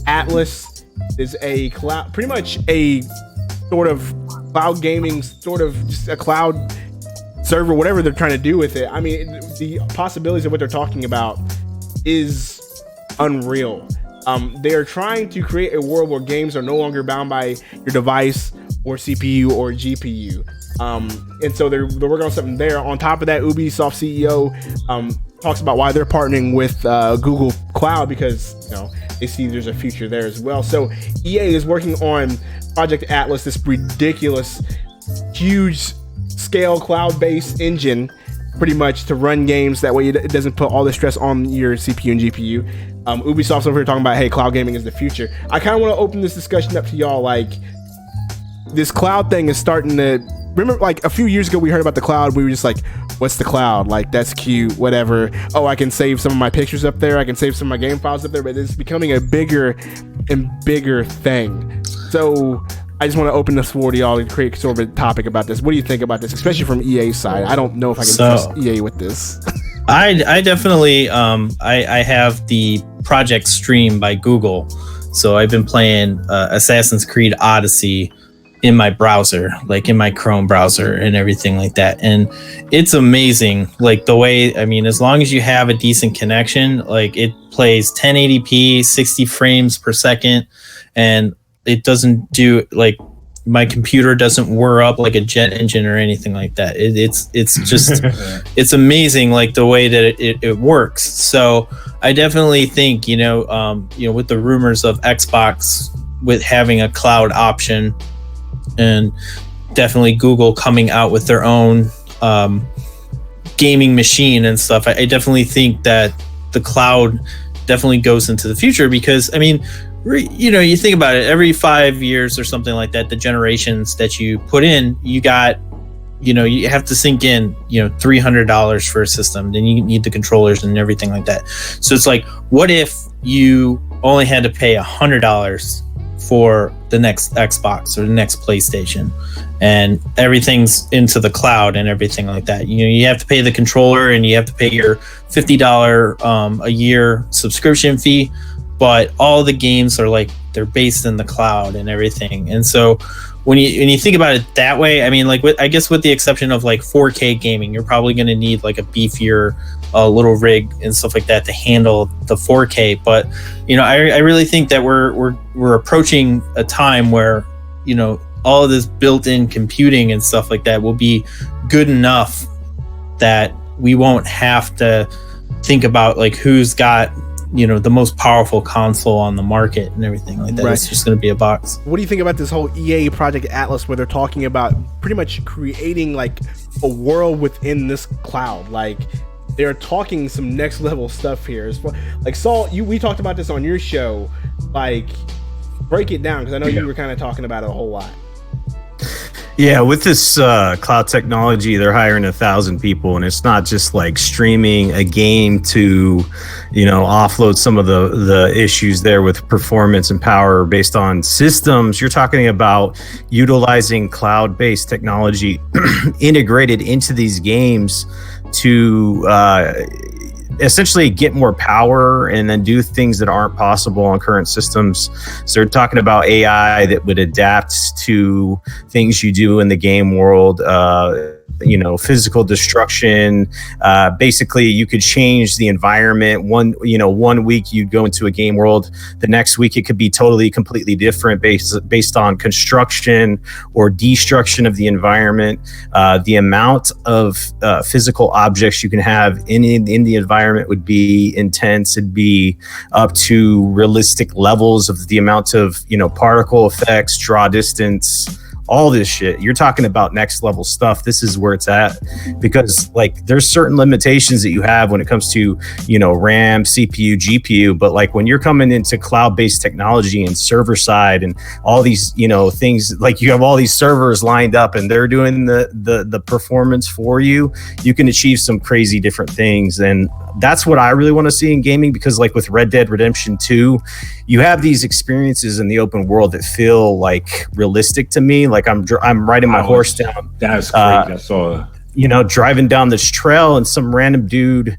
Atlas. Is a cloud, pretty much a sort of cloud gaming, sort of just a cloud server, whatever they're trying to do with it. I mean, the possibilities of what they're talking about is unreal. They are trying to create a world where games are no longer bound by your device or CPU or GPU. And so they're working on something there. On top of that, Ubisoft CEO talks about why they're partnering with Google Cloud because they see there's a future there as well. So EA is working on Project Atlas, this ridiculous, huge scale cloud-based engine, pretty much to run games. That way it doesn't put all the stress on your CPU and GPU. Ubisoft's over here talking about, hey, cloud gaming is the future. I kind of want to open this discussion up to y'all. Like, this cloud thing is starting to... Remember, like, a few years ago, we heard about the cloud. We were just like, what's the cloud? Like, that's cute, whatever. Oh, I can save some of my pictures up there. I can save some of my game files up there. But it's becoming a bigger and bigger thing. So... I just want to open this floor to y'all and create sort of a topic about this. What do you think about this, especially from EA's side? I don't know if I can trust EA with this. I definitely I have the Project Stream by Google, so I've been playing Assassin's Creed Odyssey in my browser, like in my Chrome browser and everything like that, and it's amazing. Like the way, I mean, as long as you have a decent connection, like it plays 1080p, 60 frames per second, and it doesn't do like my computer doesn't whir up like a jet engine or anything like that. It's just it's amazing, like the way that it works. So I definitely think with the rumors of Xbox with having a cloud option, and definitely Google coming out with their own gaming machine and stuff, I definitely think that the cloud definitely goes into the future because I mean. You think about it, every 5 years or something like that, the generations that you put in, you got, you have to sink in, $300 for a system. Then you need the controllers and everything like that. So it's like, what if you only had to pay $100 for the next Xbox or the next PlayStation, and everything's into the cloud and everything like that? You have to pay the controller and you have to pay your $50 a year subscription fee. But all the games are like they're based in the cloud and everything. And so when you think about it that way, I mean, like I guess with the exception of like 4K gaming, you're probably going to need like a beefier little rig and stuff like that to handle the 4K. But I really think that we're approaching a time where all of this built-in computing and stuff like that will be good enough that we won't have to think about like who's got the most powerful console on the market and everything like that. Right. It's just going to be a box. What do you think about this whole EA Project Atlas where they're talking about pretty much creating like a world within this cloud? Like they're talking some next level stuff here. Like Saul, we talked about this on your show. Like break it down, because I know you were kind of talking about it a whole lot. Yeah, with this cloud technology, they're hiring 1,000 people, and it's not just like streaming a game to, offload some of the issues there with performance and power based on systems. You're talking about utilizing cloud-based technology integrated into these games to essentially get more power and then do things that aren't possible on current systems. So they're talking about AI that would adapt to things you do in the game world, physical destruction. Basically, you could change the environment. One week you'd go into a game world. The next week it could be completely different based on construction or destruction of the environment. The amount of physical objects you can have in the environment would be intense. It'd be up to realistic levels of the amount of particle effects, draw distance, all this shit. You're talking about next level stuff. This is where it's at, because like there's certain limitations that you have when it comes to RAM, CPU, GPU, but like when you're coming into cloud-based technology and server side and all these things, like you have all these servers lined up and they're doing the performance for you, you can achieve some crazy different things. And that's what I really want to see in gaming, because like with Red Dead Redemption 2, you have these experiences in the open world that feel like realistic to me. Like I'm riding my horse down. That's crazy. I saw. Driving down this trail and some random dude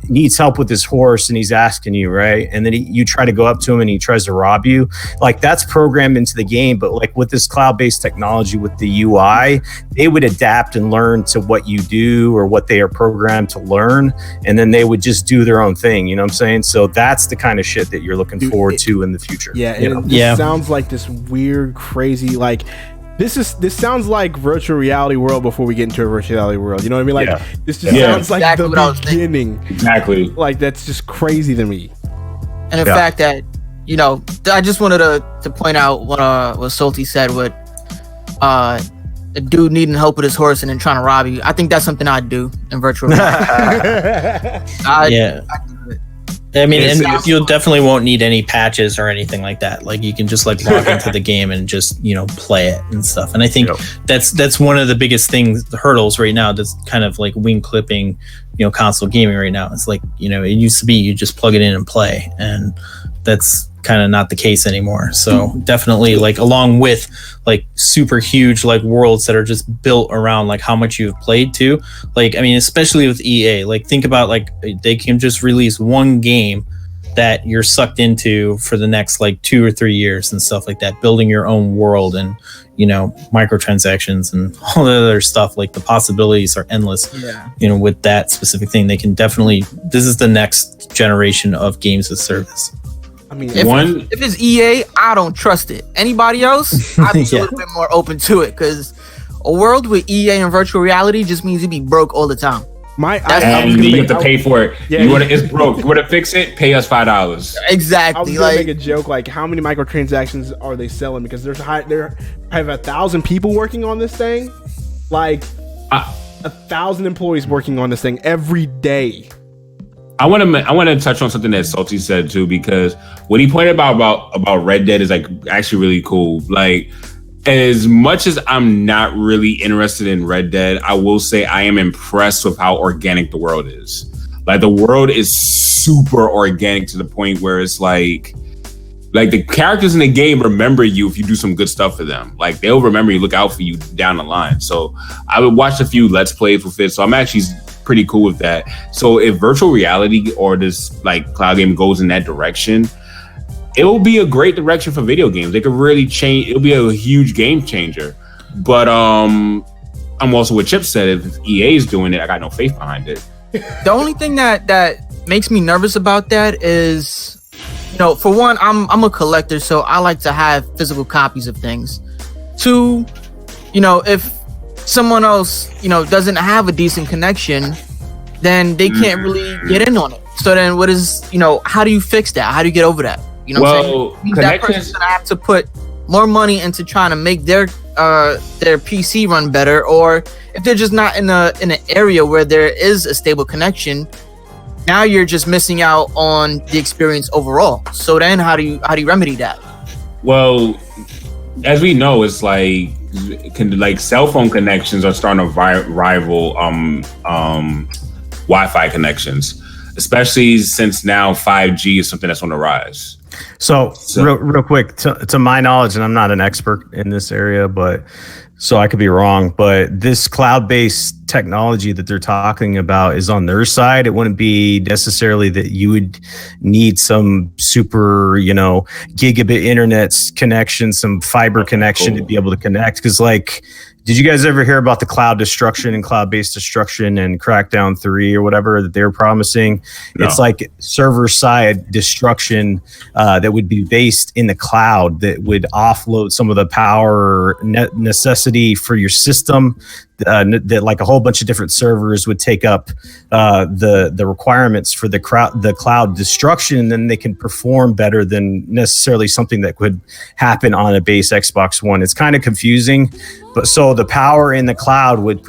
needs help with his horse and he's asking you, right? And then you try to go up to him and he tries to rob you. Like that's programmed into the game. But like with this cloud-based technology, with the UI, they would adapt and learn to what you do or what they are programmed to learn. And then they would just do their own thing. You know what I'm saying? So that's the kind of shit that you're looking forward to in the future. Yeah. It sounds like this weird, crazy, like, This sounds like virtual reality world before we get into a virtual reality world. You know what I mean? Like this just sounds like exactly the beginning. Exactly. Like that's just crazy to me. And the fact that I just wanted to point out what Salty said with a dude needing help with his horse and then trying to rob you. I think that's something I'd do in virtual reality. I mean, and you definitely won't need any patches or anything like that. Like you can just like log into the game and just play it and stuff. And I think that's one of the biggest things, the hurdles right now. That's kind of like wing clipping, console gaming right now. It's like it used to be you just plug it in and play, and that's kind of not the case anymore. So definitely, like along with like super huge like worlds that are just built around like how much you've played to. Like I mean, especially with EA, like think about like they can just release one game that you're sucked into for the next like 2 or 3 years and stuff like that, building your own world and microtransactions and all the other stuff. Like the possibilities are endless. With that specific thing, they can definitely, this is the next generation of games as service. I mean, if it's EA, I don't trust it. Anybody else, I'd be a little bit more open to it, because a world with EA and virtual reality just means you'd be broke all the time. And you have to pay for it. It's broke. You want to fix it? Pay us $5. Exactly. I was gonna make a joke like, how many microtransactions are they selling? Because there have 1,000 people working on this thing, like 1,000 employees working on this thing every day. I want to touch on something that Salty said too, because what he pointed about Red Dead is like actually really cool. Like, as much as I'm not really interested in Red Dead, I will say I am impressed with how organic the world is. Like the world is super organic to the point where it's like the characters in the game remember you if you do some good stuff for them. Like they'll remember you, look out for you down the line. So I would watch a few Let's Plays with it. So I'm actually pretty cool with that. So if virtual reality or this like cloud game goes in that direction, it will be a great direction for video games. They could really change. It'll be a huge game changer. But I'm also what Chip said. If EA is doing it, I got no faith behind it. The only thing that makes me nervous about that is, for one, I'm a collector, so I like to have physical copies of things. Two, if someone else, doesn't have a decent connection, then they can't really get in on it. So then what is, how do you fix that? How do you get over that? What I'm saying? That person's gonna have to put more money into trying to make their PC run better, or if they're just not in an area where there is a stable connection, now you're just missing out on the experience overall. So then how do you remedy that? Well, as we know, it's like cell phone connections are starting to rival Wi-Fi connections, especially since now 5G is something that's on the rise. So real quick, to my knowledge, and I'm not an expert in this area, but so I could be wrong, but this cloud-based technology that they're talking about is on their side. It wouldn't be necessarily that you would need some super, gigabit internet connection, some fiber connection to be able to connect. Because did you guys ever hear about the cloud destruction and cloud-based destruction and Crackdown 3 or whatever that they're promising? No. It's like server-side destruction that would be based in the cloud that would offload some of the power necessity for your system. That like a whole bunch of different servers would take up the requirements for the cloud destruction, and then they can perform better than necessarily something that could happen on a base Xbox One. It's kind of confusing, but so the power in the cloud would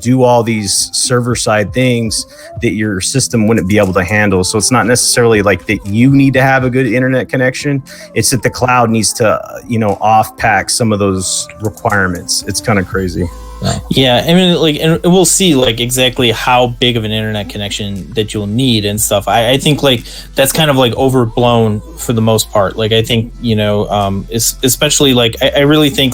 do all these server side things that your system wouldn't be able to handle. So it's not necessarily like that you need to have a good internet connection. It's that the cloud needs to off pack some of those requirements. It's kind of crazy. Yeah, I mean, and we'll see exactly how big of an internet connection that you'll need and stuff. I think that's kind of overblown for the most part. I think especially I really think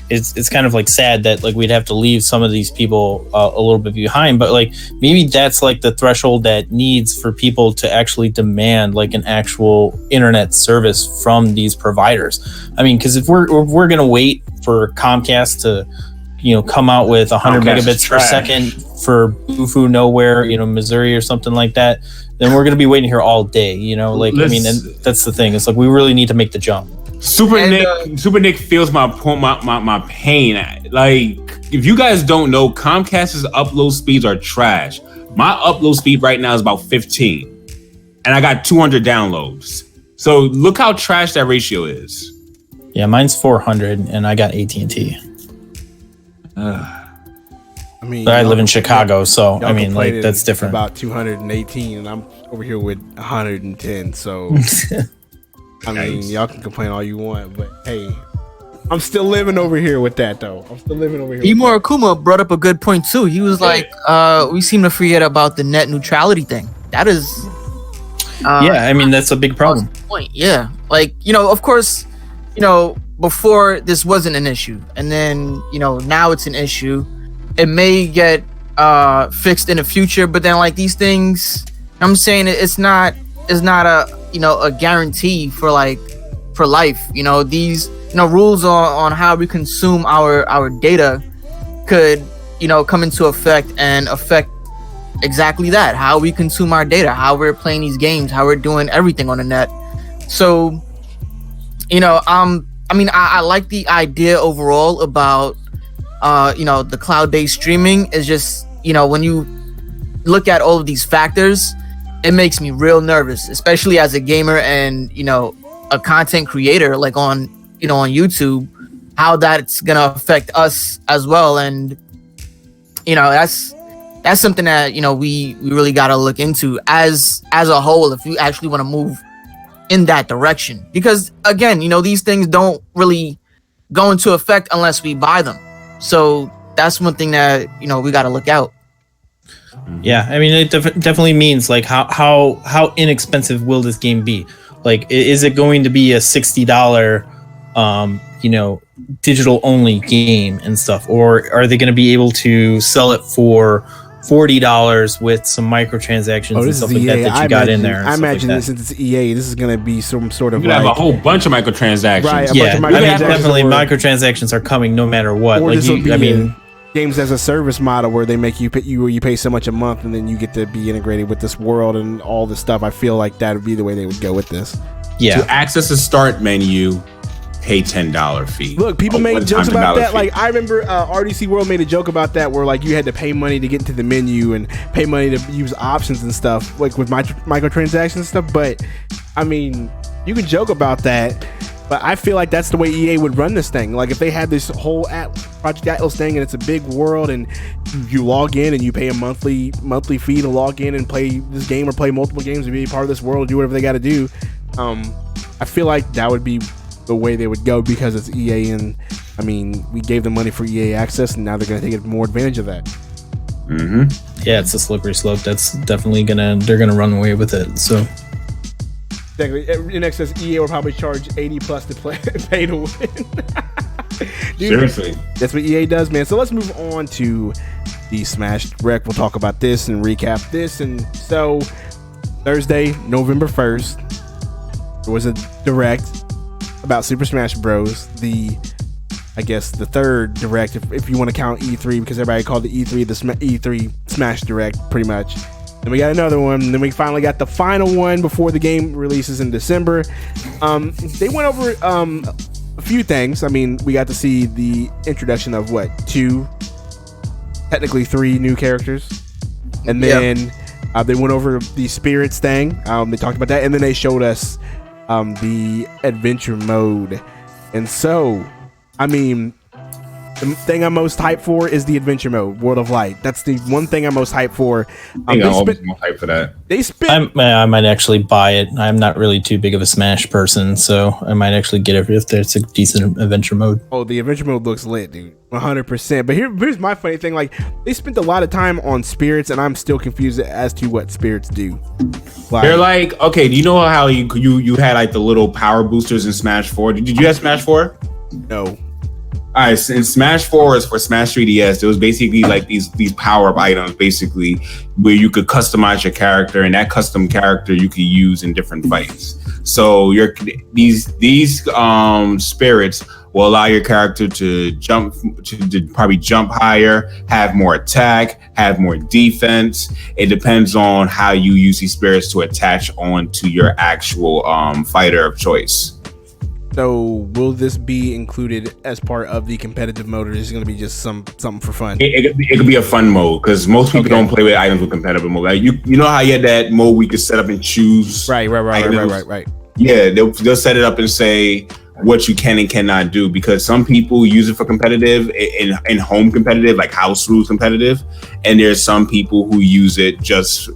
it's kind of sad that we'd have to leave some of these people a little bit behind. But maybe that's the threshold that needs for people to actually demand an actual internet service from these providers. I mean, because if we're gonna wait for Comcast to come out with 100 megabits per second for Bufu Nowhere, Missouri or something like that, then we're going to be waiting here all day, I mean, and that's the thing. It's we really need to make the jump. Super Nick feels my pain. If you guys don't know, Comcast's upload speeds are trash. My upload speed right now is about 15, and I got 200 downloads. So look how trash that ratio is. Yeah, mine's 400, and I got AT&T. I mean, but I live in Chicago, so I mean, that's different. About 218, and I'm over here with 110. So, I mean, y'all can complain all you want, but hey, I'm still living over here with that, though. Imor Akuma brought up a good point too. He was we seem to forget about the net neutrality thing. That is, yeah, I mean, that's a big problem. Point, yeah, of course, before this wasn't an issue, and then now it's an issue. It may get fixed in the future, but then these things, I'm saying it's not a guarantee for life. These rules on how we consume our data could come into effect and affect exactly that, how we consume our data, how we're playing these games, how we're doing everything on the net. So I like the idea overall about the cloud-based streaming. Is just when you look at all of these factors, it makes me real nervous, especially as a gamer and a content creator on YouTube, how that's gonna affect us as well. And that's something that we really gotta look into as a whole if you actually want to move in that direction, because again, these things don't really go into effect unless we buy them. So that's one thing that we got to look out. Yeah, I mean, it definitely means how inexpensive will this game be? Is it going to be a $60 digital only game and stuff, or are they going to be able to sell it for $40 with some microtransactions and stuff like that you got in there? I imagine since it's EA, this is going to be some sort of you have a whole bunch of microtransactions. Right, definitely microtransactions are coming no matter what. Games as a service model where they make you pay so much a month, and then you get to be integrated with this world and all this stuff. I feel like that would be the way they would go with this. Yeah. To access the start menu, pay $10 fee. Look, people make jokes about that. I remember RDC World made a joke about that, where you had to pay money to get into the menu and pay money to use options and stuff, with microtransactions and stuff. But I mean, you can joke about that, but I feel like that's the way EA would run this thing. If they had this whole Project Atlas thing, and it's a big world, and you log in and you pay a monthly fee to log in and play this game or play multiple games and be a part of this world, do whatever they got to do. I feel like that would be the way they would go because it's EA, and I mean, we gave them money for EA access, and now they're going to take more advantage of that. Yeah, it's a slippery slope. That's definitely they're gonna run away with it. So Exactly. In excess, EA will probably charge $80 plus to pay to win. Dude, Seriously, that's what EA does, man. So let's move on to the Smash Direct. We'll talk about this and recap this. And so Thursday, November 1st, there was a Direct about Super Smash Bros. I guess the third Direct, if you want to count E3, because everybody called the E3 the E3 Smash Direct, pretty much. Then we got another one. And then we finally got the final one before the game releases in December. They went over a few things. I mean, we got to see the introduction of technically 3 new characters. And then they went over the spirits thing. They talked about that. And then they showed us the adventure mode. And so, I mean, the thing I'm most hyped for is the adventure mode, World of Light. That's the one thing I'm most hyped for. I'm always more hyped for that. I might actually buy it. I'm not really too big of a Smash person, so I might actually get it if there's a decent adventure mode. Oh, the adventure mode looks lit, dude. 100%. But here's my funny thing. Like, they spent a lot of time on spirits, and I'm still confused as to what spirits do. They're like, okay, do you know how you had like the little power boosters in Smash 4? Did you have Smash 4? No. All right, in Smash 4 is for Smash 3DS. There was basically like these power-up items, basically, where you could customize your character, and that custom character you could use in different fights. So these spirits will allow your character to probably jump higher, have more attack, have more defense. It depends on how you use these spirits to attach onto your actual fighter of choice. So will this be included as part of the competitive mode, or is it going to be just something for fun? It could be a fun mode, because most people don't play with items with competitive mode. Like you know how you had that mode we could set up and choose. Right. Yeah, they'll set it up and say what you can and cannot do, because some people use it for competitive in home competitive, like house rules competitive, and there's some people who use it just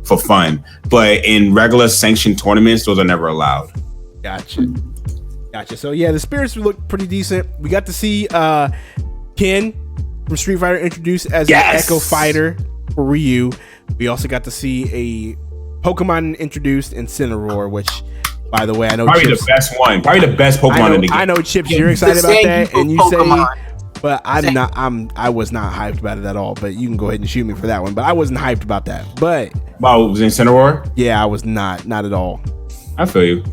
for fun. But in regular sanctioned tournaments, those are never allowed. Gotcha. So yeah, the spirits look pretty decent. We got to see Ken from Street Fighter introduced as an Echo Fighter for Ryu. We also got to see a Pokemon introduced in Incineroar, which, by the way, I know probably the best one, probably the best Pokemon in the game. I know, Chips, you're excited about that, and you Pokemon. Say, but I was not hyped about it at all. But you can go ahead and shoot me for that one. But I wasn't hyped about that. But it was Incineroar? Yeah, I was not at all. I feel you.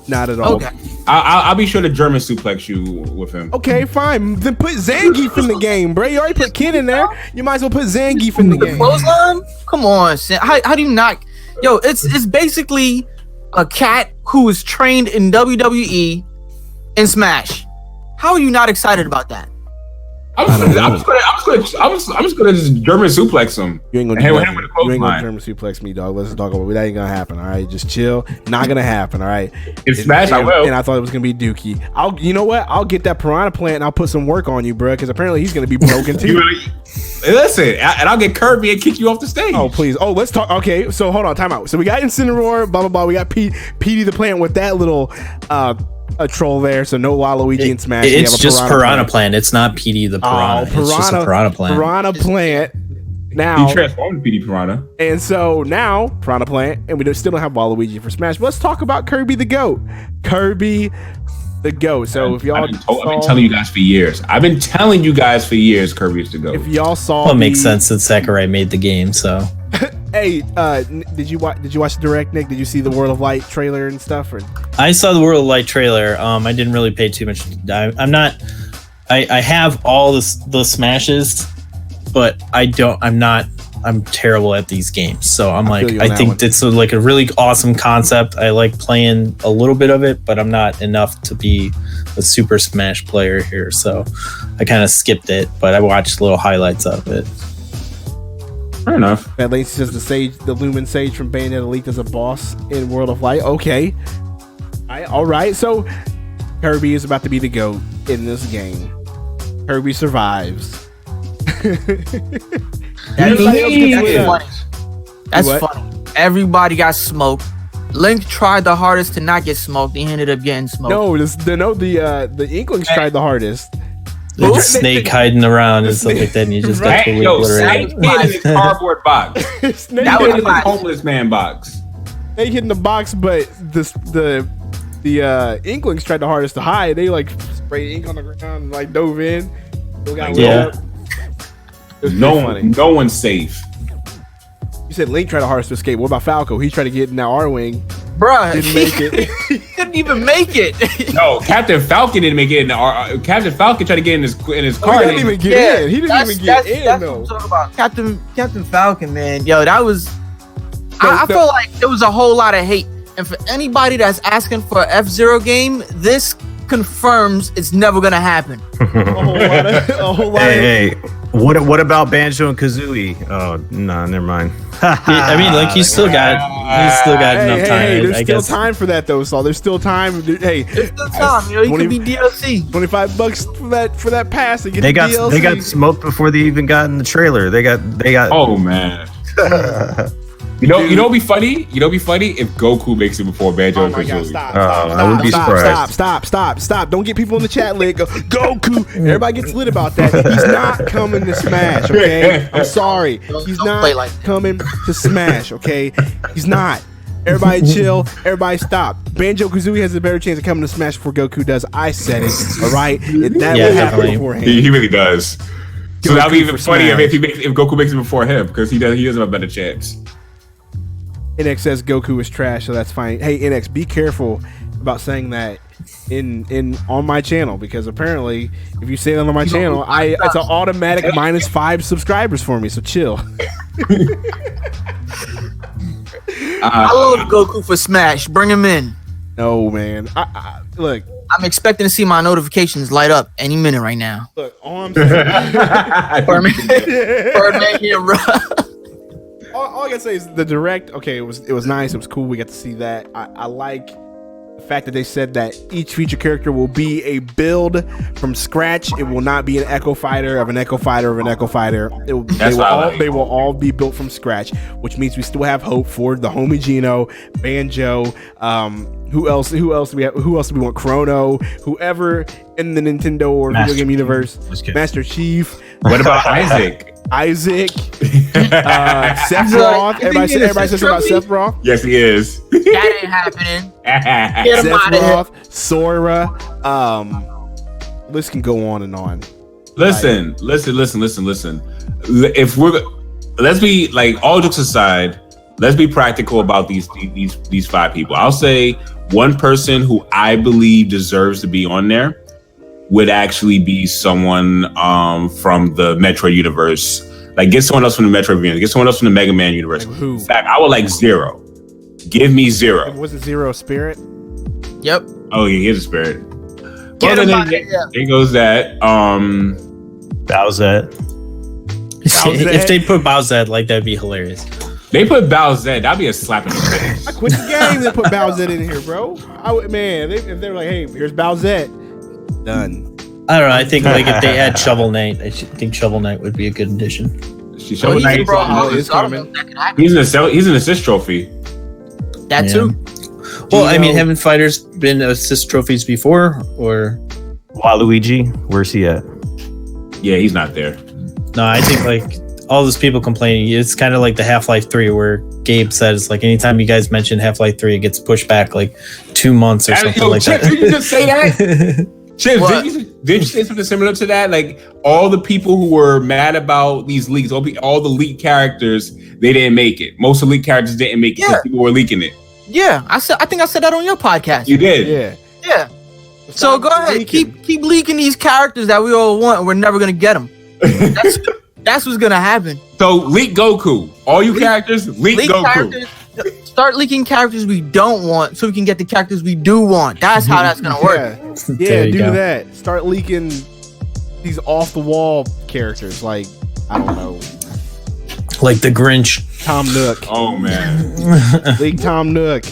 Not at all. Okay. I'll be sure to German suplex you with him. Okay, fine. Then put Zangief in the game, bro. You already put Ken in there. You might as well put Zangief in the game. Clothesline? Come on, how do you not? Yo, it's basically a cat who is trained in WWE and Smash. How are you not excited about that? I'm just gonna just German suplex him. You ain't gonna German suplex me, dog. Let's talk about it. That ain't gonna happen. All right, just chill. Not gonna happen. All right. In Smash, I will. And I thought it was gonna be Dookie. You know what? I'll get that Piranha Plant and I'll put some work on you, bro. Because apparently he's gonna be broken too. Listen, and I'll get Kirby and kick you off the stage. Oh please. Oh, let's talk. Okay, so hold on, time out. So we got Incineroar, blah blah blah. We got Petey the Plant with that little a troll there, so no Waluigi and Smash. It's just Piranha Plant. It's not PD the Piranha. It's just a Piranha Plant. Piranha Plant. Now he transformed PD Piranha, and so now Piranha Plant, and we still don't have Waluigi for Smash. But let's talk about Kirby the Goat. Kirby the Goat. So if y'all, I've been telling you guys for years. Kirby is the Goat. If y'all saw, well, it makes sense that Sakurai made the game. So. Hey, did you watch the Direct, Nick? Did you see the World of Light trailer and stuff? Or? I saw the World of Light trailer. I didn't really pay too much. I have all the smashes, but I'm terrible at these games. So I think it's like a really awesome concept. I like playing a little bit of it, but I'm not enough to be a Super Smash player here. So I kind of skipped it, but I watched little highlights of it. Fair enough. That Lacey says the Lumen Sage from Bayonetta leaked as a boss in World of Light. Okay. All right. So Kirby is about to be the GOAT in this game. Kirby survives. That's funny. Everybody got smoked Link tried the hardest to not get smoked. He ended up getting smoked. No, the Inklings tried the hardest. There's a snake hiding around and stuff like that, and you just got to Yo, Snake hid in his cardboard box. Snake That hid was in my- the, Homeless man box. Snake hid in the box, but the Inklings tried the hardest to hide. They like sprayed ink on the ground and like dove in. Still got lit Yeah. up. It was pretty funny. No one's safe. You said Link tried the hardest to escape. What about Falco? He tried to get in that R-Wing. Bruh, Didn't make it. he didn't even make it. No, Captain Falcon didn't make it in the. Captain Falcon tried to get in his Oh, car. he didn't even get in. He didn't even get in that's though. what I'm talking about. Captain Falcon, man. Yo, that was. I No. feel like there was a whole lot of hate, and for anybody that's asking for an F-Zero game, this confirms it's never gonna happen. A whole lot of Hey, what about Banjo and Kazooie? Oh no, never mind. I mean, like he's still got enough time. there's I still guess. time for that though, Saul. There's still time. Hey, It's still time, you know. You 20 could be DLC. $25 for that pass to get They the got DLC. they got smoked before they even got in the trailer. They got. Oh man. You know what'd be funny? You know what'd be funny if Goku makes it before Banjo Oh and my God! Kazooie. Stop! I wouldn't be surprised. Stop! Don't get people in the chat lit. Go Goku. Everybody gets lit about that. He's not coming to Smash. Okay, I'm sorry. He's Don't not play like coming to Smash. Okay, he's not. Everybody chill. Everybody stop. Banjo Kazooie has a better chance of coming to Smash before Goku does. I said it. All right. That Yeah, will happen definitely. beforehand. He really does. So Goku that'd be even for funnier Smash. if Goku makes it before him because he doesn't have a better chance. NX says Goku is trash, so that's fine. Hey NX, be careful about saying that in on my channel, because apparently if you say that on my channel, it's an automatic -5 subscribers for me. So chill. I love Goku for Smash. Bring him in. No man, look. I'm expecting to see my notifications light up any minute right now. Look, all I'm saying, Birdman here, bro. all I gotta say is the direct. Okay, it was nice. It was cool. We got to see that. I like the fact that they said that each feature character will be a build from scratch. It will not be an Echo Fighter of an Echo Fighter of an Echo Fighter. They will all be built from scratch, which means we still have hope for the homie Gino, Banjo. Who else do we have? Who else do we want? Chrono, whoever in the Nintendo or video game universe. Master Chief. What about Isaac? Sephiroth. Everybody says about Sephiroth. Yes, he is. That ain't happening. Get him out of here. Sephiroth, Sora. List can go on and on. Listen. If let's be like, all jokes aside, let's be practical about these 5 people. I'll say one person who I believe deserves to be on there would actually be someone from the Metroid universe. Like, get someone else from the Metroid universe. Get someone else from the Mega Man universe. Like who? In fact, I would like Zero. Give me Zero. Was it Zero Spirit? Yep. Oh, yeah, here's a spirit. Get Well, him then out of here. there goes that. Bowsette. If they put Bowsette, like that'd be hilarious. They put Bowsette. That'd be a slap in the face. I quit the game to put Bowsette in here, bro. If they were like, hey, here's Bowsette. Done. I don't know. I think like if they had Shovel Knight, I think Shovel Knight would be a good addition. Well, he's Knight a pro is host, so I don't know coming. if that could happen. He's an assist trophy. That Yeah. too. Well, I mean, Gino- haven't fighters been assist trophies before? Or Waluigi, where's he at? Yeah, he's not there. no? I think like all those people complaining, it's kind of like the Half-Life 3, where Gabe says like anytime you guys mention Half-Life 3, it gets pushed back like 2 months or something like Chip, that. did you just say that? Chip, What? did you say something similar to that? Like, all the people who were mad about these leaks, all the leaked characters, they didn't make it. Most of the leaked characters didn't make it because Yeah. people were leaking it. Yeah, I think I said that on your podcast. You did. Yeah. Yeah. So go ahead, leaking. keep leaking these characters that we all want, and we're never gonna get them. That's what's gonna happen. So leak Goku. All you characters, leak Goku. Characters. Start leaking characters we don't want, so we can get the characters we do want. That's how that's gonna work. Yeah, There you do go. that. Start leaking these off the wall characters, like I don't know, Like the Grinch. Tom Nook. Oh man. Leak Tom Nook.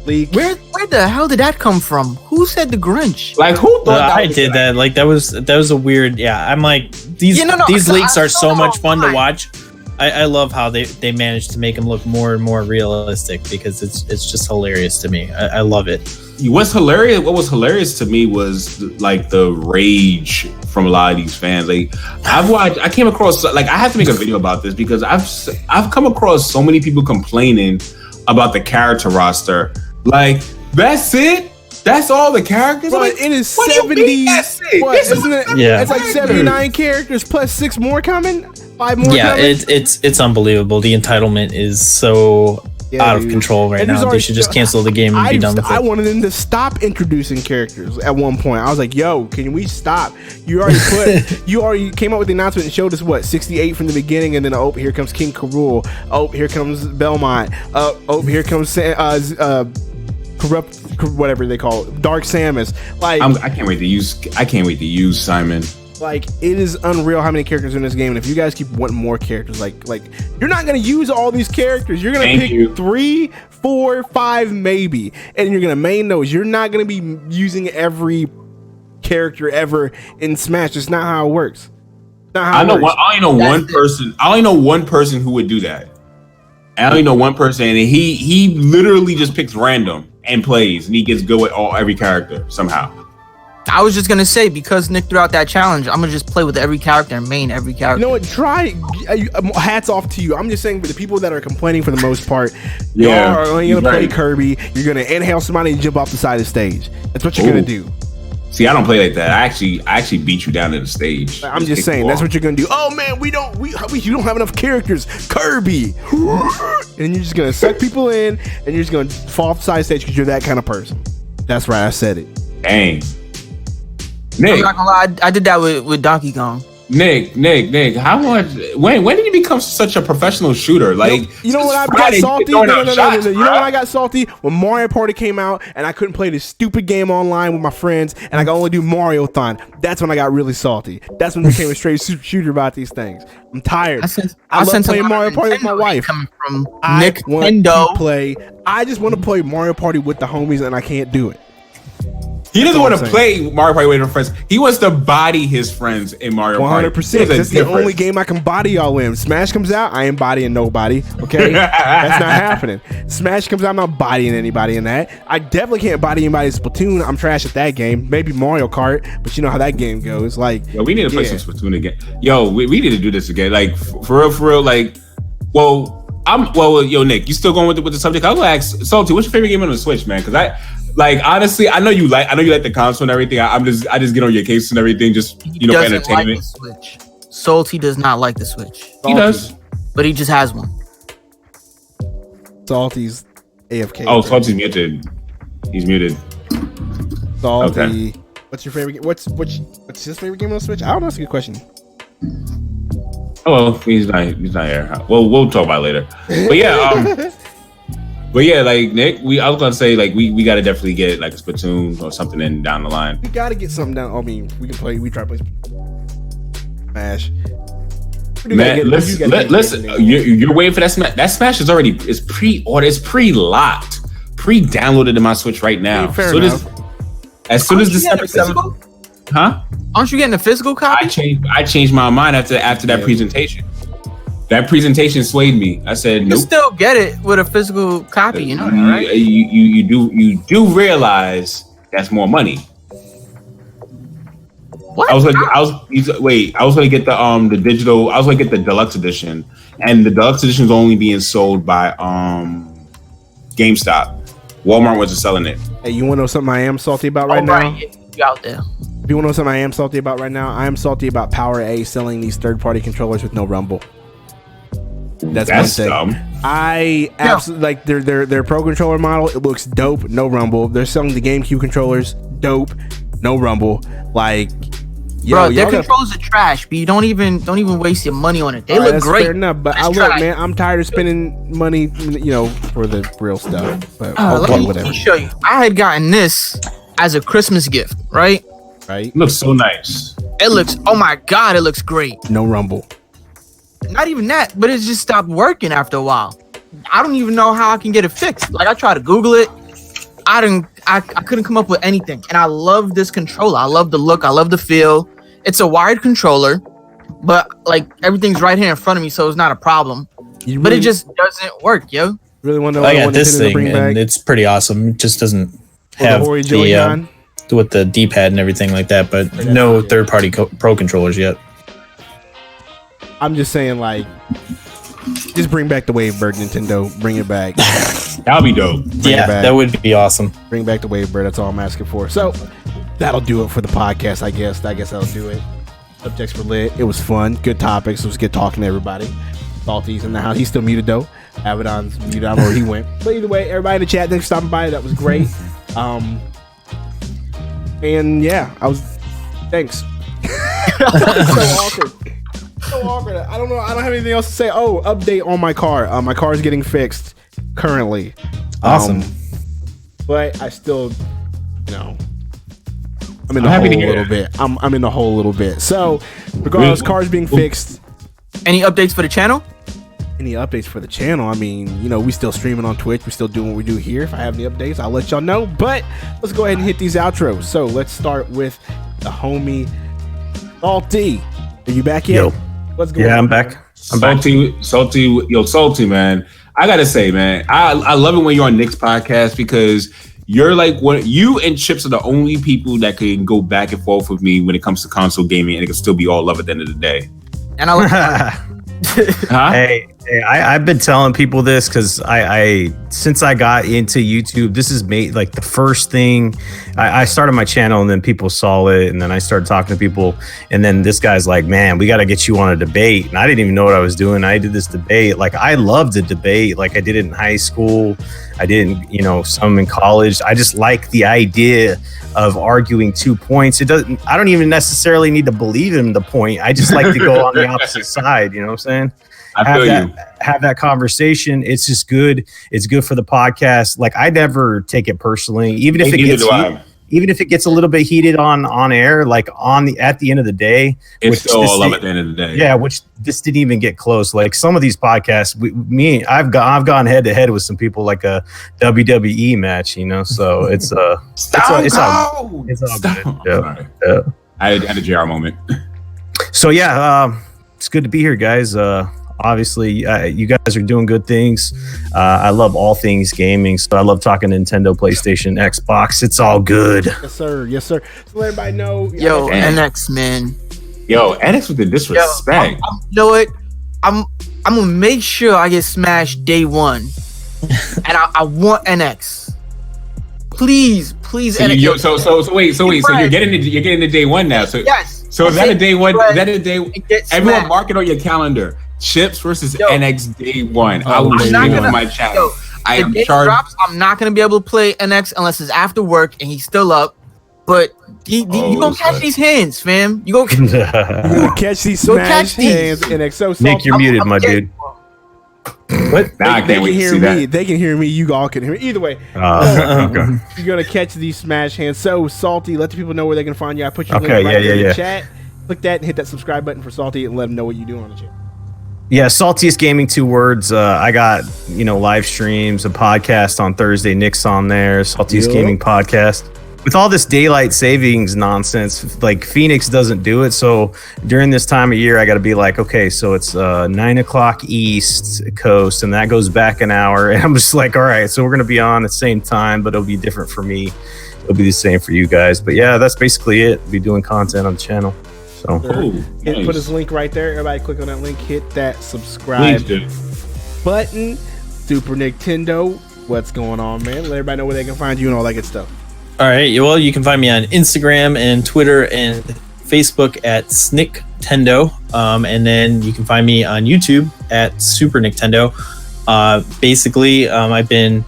Leak. Where the hell did that come from? Who said the Grinch? Like, who thought that I was did that. Like that was a weird. Yeah, I'm like these Yeah, no, these I leaks saw are so it much fun to online. watch, I love how they managed to make him look more and more realistic because it's just hilarious to me. I love it. What was hilarious to me was like the rage from a lot of these fans. Like I came across, like, I have to make a video about this because I've come across so many people complaining about the character roster. Like, that's it? That's all the characters? But Like, it is what do you 70. mean that's it? What, This is isn't it? Yeah. It's like 79 characters plus 6 more coming. 5 more Yeah, coming. it's unbelievable. The entitlement is so out of control right And there's now. They already- should just cancel the game and be done with I it. wanted them to stop introducing characters at one point. I was like, yo, can we stop? You already came up with the announcement and showed us what, 68 from the beginning, and then here comes King K. Rool. Here comes Belmont. Here comes corrupt, whatever they call it, Dark Samus. Like, I can't wait to use Simon. like, it is unreal how many characters are in this game, and if you guys keep wanting more characters, like you're not gonna use all these characters. You're gonna pick 3, 4, 5 maybe, and you're gonna main those. You're not gonna be using every character ever in Smash. It's not how it works. I only know one person who would do that. I only know one person, and he literally just picks random and plays, and he gets good with every character somehow. I was just gonna say, because Nick threw out that challenge, I'm gonna just play with every character and main every character. You know what? Try. Hats off to you. I'm just saying, for the people that are complaining, for the most part, Yeah, you're only gonna right. play Kirby. You're gonna inhale somebody and jump off the side of the stage. That's what you're gonna do. See, I don't play like that. I actually beat you down to the stage. I'm just saying, that's what you're gonna do. Oh man, you don't have enough characters, Kirby, and you're just gonna suck people in, and you're just gonna fall off the side of the stage because you're that kind of person. That's right, I said it. Dang. I'm Nick, not gonna lie, I did that with Donkey Kong. Nick, how much? When did you become such a professional shooter? Like, You know what I got Friday, salty? you No. throwing out shots, You know bro. when I got salty? When Mario Party came out and I couldn't play this stupid game online with my friends and I could only do Mario-thon. That's when I got really salty. That's when I became a straight shooter about these things. I'm tired. I love playing Mario Party with my wife. Coming from I want to Nicktendo. play. I just want to play Mario Party with the homies and I can't do it. He doesn't want all to I'm play Mario Party with his friends. He wants to body his friends in Mario Party. 100%. That's the only game I can body y'all in. Smash comes out, I ain't bodying nobody. Okay, that's not happening. Smash comes out, I'm not bodying anybody in that. I definitely can't body anybody in Splatoon. I'm trash at that game. Maybe Mario Kart, but you know how that game goes. Like, Yo, we need to play some Splatoon again. Yo, we need to do this again. Like, for real. Like, yo, Nick, you still going with the subject? I was gonna ask Salty, what's your favorite game on the Switch, man? Because honestly, I know you like the console and everything. I just get on your case and everything, just for Doesn't like entertainment. the Switch. Salty does not like the Switch, He does. but he just has one. Salty's AFK. Oh, Salty's muted. He's muted. Salty. Okay. What's your favorite game? What's his favorite game on the Switch? I don't know. That's a good question. Oh, well, he's not here. Well, we'll talk about it later. But yeah, like Nick, I was gonna say, like, we gotta definitely get like a Splatoon or something in down the line. We gotta get something down. I mean, we try to play Smash. Man, listen, you're waiting for that Smash. That Smash is pre-ordered, it's pre-locked, pre-downloaded in my Switch right now. Yeah, fair So enough. as soon as Aren't you December getting a 7th, huh? Aren't you getting a physical copy? I changed my mind after that presentation. That presentation swayed me. I said, You nope. can still get it with a physical copy, you know that, right? You do realize that's more money. What? I was gonna get the digital. I was gonna get the deluxe edition, and the deluxe edition is only being sold by GameStop. Walmart wasn't selling it. Hey, you want to know something I am salty about right now? Right, you out there. If you want to know something I am salty about right now, I am salty about Power A selling these third-party controllers with no rumble. That's one thing. Dumb. I absolutely like their Pro Controller model. It looks dope, no rumble. They're selling the GameCube controllers, dope, no rumble. Like, Bro, their controllers are trash, but you don't even waste your money on it. They look that's great. fair enough, but man, I'm tired of spending money, for the real stuff. But Let me show you. I had gotten this as a Christmas gift, right? Right? It looks so nice. It looks, oh my God, it looks great. No rumble. Not even that, but it just stopped working after a while. I don't even know how I can get it fixed. Like, I tried to Google it. I couldn't come up with anything. And I love this controller. I love the look. I love the feel. It's a wired controller. but like everything's right here in front of me, so it's not a problem. But it just doesn't work, yo. Really want to know I what got this Nintendo thing, bring back? and it's pretty awesome. It just doesn't the have Hori the Joy-Con? with the D-pad and everything like that, but no third-party pro controllers yet. I'm just saying, like, just bring back the Wavebird, Nintendo. Bring it back. That'll be dope. Yeah, that would be awesome. Bring back the Wavebird. That's all I'm asking for. So that'll do it for the podcast, I guess. That'll do it. Subjects were lit. It was fun. Good topics. It was good talking to everybody. Salty's in the house. He's still muted, though. Abaddon's muted. I don't know where he went. But either way, everybody in the chat, thanks for stopping by. That was great. And yeah, thanks. So awkward. So awkward. I don't know. I don't have anything else to say. Oh, update on my car. My car is getting fixed currently. Awesome. But I still, I'm in the hole a little bit. I'm in the hole a little bit. So, regardless, car's being fixed. Any updates for the channel? Any updates for the channel? I mean, we still streaming on Twitch. We still doing what we do here. If I have any updates, I'll let y'all know. But let's go ahead and hit these outros. So let's start with the homie Salty. Are you back yet? Yo. What's going on? Yeah, I'm back. Salty, man. I gotta say, man, I love it when you're on Nick's podcast because you're like you and Chips are the only people that can go back and forth with me when it comes to console gaming, and it can still be all love at the end of the day. And I Huh? Hey, I've been telling people this because I since I got into YouTube, this is made like the first thing. I started my channel and then people saw it, and then I started talking to people, and then this guy's like, "Man, we got to get you on a debate." And I didn't even know what I was doing. I did this debate. Like I loved the debate. Like I did it in high school. I didn't, some in college. I just like the idea of arguing 2 points. I don't even necessarily need to believe in the point. I just like to go on the opposite side. You know what I'm saying? Have that conversation. It's just good. It's good for the podcast. Like I never take it personally, even if it gets a little bit heated on air, like at the end of the day, it's still all love at the end of the day. Yeah, which this didn't even get close. Like some of these podcasts, I've gone head to head with some people like a WWE match, So it's all good. Yeah. I had a JR moment. So yeah, it's good to be here, guys. Obviously, you guys are doing good things. I love all things gaming, so I love talking Nintendo, PlayStation, Xbox. It's all good. Yes, sir. Yes, sir. So let everybody know. Yo, NX, man. Yo, NX with the disrespect. You know what? I'm gonna make sure I get smashed day one, and I want NX. Please, NX. So wait. So you're getting the day one now. So yes. So is that a day one? Is that a day? Everyone smashed. mark it on your calendar. Chips versus NX day one. I will stream it on my channel. I am charged. I'm not gonna be able to play NX unless it's after work and he's still up. But you gonna catch these hands, fam. You gonna catch these smash hands. NX. So Nick, you're muted, my dude. What? Nah, I can't wait to see that. They can hear me. You all can hear me. Either way, Okay. you're gonna catch these smash hands. So Salty, let the people know where they can find you. I put your link Okay, right in the yeah. chat. Click that and hit that subscribe button for Salty and let them know what you do on the channel. Yeah, Saltiest Gaming, 2 words. I got, live streams, a podcast on Thursday. Nick's on there, Saltiest Gaming Podcast. With all this daylight savings nonsense, like Phoenix doesn't do it. So during this time of year, I got to be like, okay, so it's 9 o'clock East Coast, and that goes back an hour. And I'm just like, all right, so we're going to be on at the same time, but it'll be different for me. It'll be the same for you guys. But yeah, that's basically it. We'll be doing content on the channel. So Nice. Put his link right there. Everybody click on that link. Hit that subscribe button. Super Nicktendo. What's going on, man? Let everybody know where they can find you and all that good stuff. All right. Well, you can find me on Instagram and Twitter and Facebook at Nicktendo. And then you can find me on YouTube at Super Nicktendo. Basically, I've been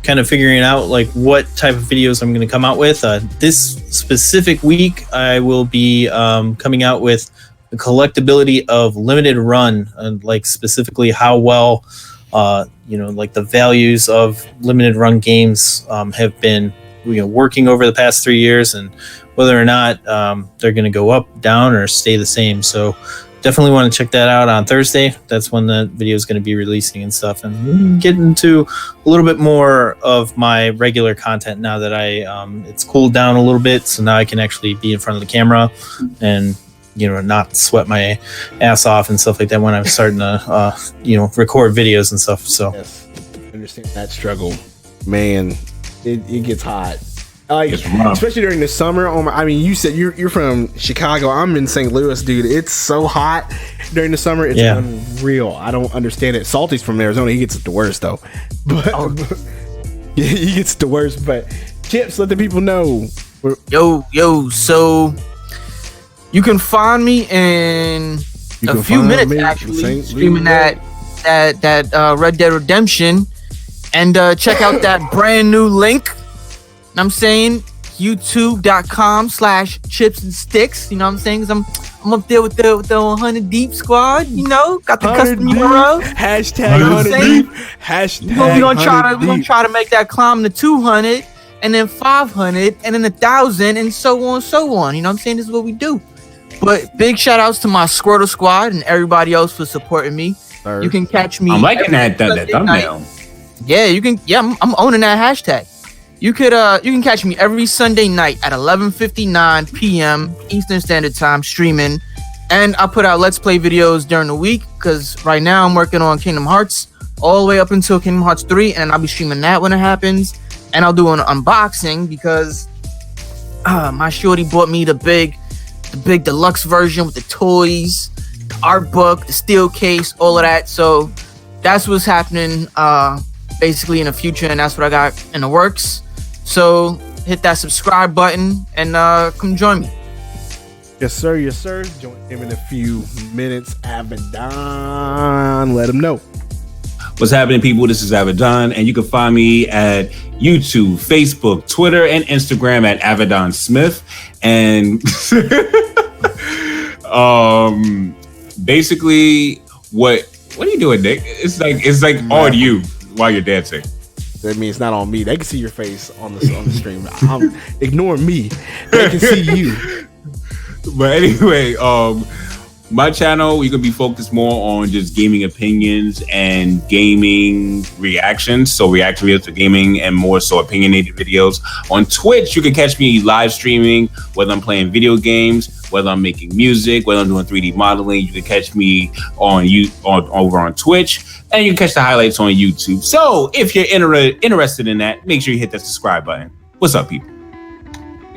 kind of figuring out like what type of videos I'm going to come out with. This specific week, I will be coming out with the collectability of limited run, and like specifically how well, like the values of limited run games have been, working over the past 3 years, and whether or not they're going to go up, down, or stay the same. So definitely want to check that out on Thursday. That's when the video is going to be releasing and stuff, and get into a little bit more of my regular content now that it's cooled down a little bit. So now I can actually be in front of the camera and not sweat my ass off and stuff like that when I'm starting to record videos and stuff. So yes, I understand that struggle, man. It gets hot. Especially during the summer. You said you're from Chicago. I'm in St. Louis, dude. It's so hot during the summer. It's unreal. I don't understand it. Salty's from Arizona. He gets it the worst though. But he gets the worst. But Chips, let the people know. Yo. So you can find me in a few minutes actually streaming that Red Dead Redemption, and check out that brand new link. I'm saying youtube.com/chips and sticks. You know what I'm saying? 'Cause I'm up there with the 100 deep squad. Got the custom URL. Hashtag 100 deep. Hashtag we're gonna try to make that climb to 200, and then 500, and then 1,000, and so on. You know what I'm saying? This is what we do. But big shout outs to my Squirtle squad and everybody else for supporting me. Sir. You can catch me. I'm liking that thumbnail. Yeah, you can. Yeah, I'm owning that hashtag. You can catch me every Sunday night at 11:59 p.m. Eastern Standard Time streaming, and I put out Let's Play videos during the week because right now I'm working on Kingdom Hearts all the way up until Kingdom Hearts 3, and I'll be streaming that when it happens, and I'll do an unboxing because my shorty bought me the big deluxe version with the toys, the art book, the steel case, all of that. So that's what's happening basically in the future, and that's what I got in the works. So hit that subscribe button and come join me. Yes, sir. Join him in a few minutes. Avedon, let him know. What's happening, people? This is Avedon, and you can find me at YouTube, Facebook, Twitter, and Instagram at Avedon Smith. And basically, what are you doing, Nick? It's like on you while you're dancing. That means it's not on me. They can see your face on the stream. Ignore me. They can see you. But anyway, my channel, you can be focused more on just gaming opinions and gaming reactions. So reaction videos to gaming and more so opinionated videos. On Twitch, you can catch me live streaming, whether I'm playing video games, whether I'm making music, whether I'm doing 3D modeling. You can catch me over on Twitch, and you can catch the highlights on YouTube. So if you're interested in that, make sure you hit that subscribe button. What's up, people?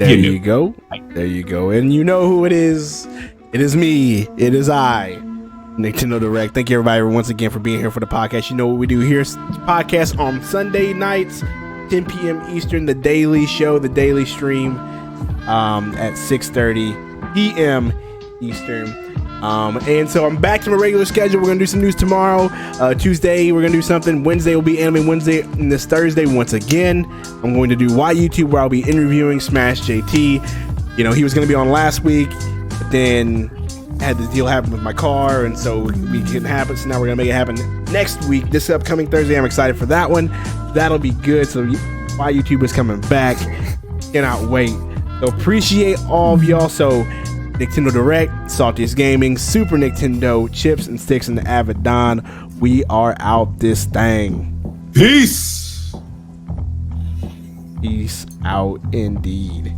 There you go. And you know who it is. It is me. It is I, Nicktendo Direct. Thank you, everybody, once again for being here for the podcast. You know what we do here. Podcast on Sunday nights, 10 p.m. Eastern, the daily show, the daily stream at 6:30 p.m. Eastern. And so I'm back to my regular schedule. We're going to do some news tomorrow. Tuesday, we're going to do something. Wednesday will be Anime Wednesday. And this Thursday, once again, I'm going to do Why YouTube, where I'll be interviewing Smash JT. He was going to be on last week. Then I had this deal happen with my car, and so we couldn't happen. So now we're gonna make it happen next week, this upcoming Thursday. I'm excited for that one. That'll be good. So why YouTube is coming back? Cannot wait. So appreciate all of y'all. So Nicktendo Direct, Saltiest Gaming, Super Nicktendo, Chips and Sticks, and the Avedon. We are out this thing. Peace. Peace out indeed.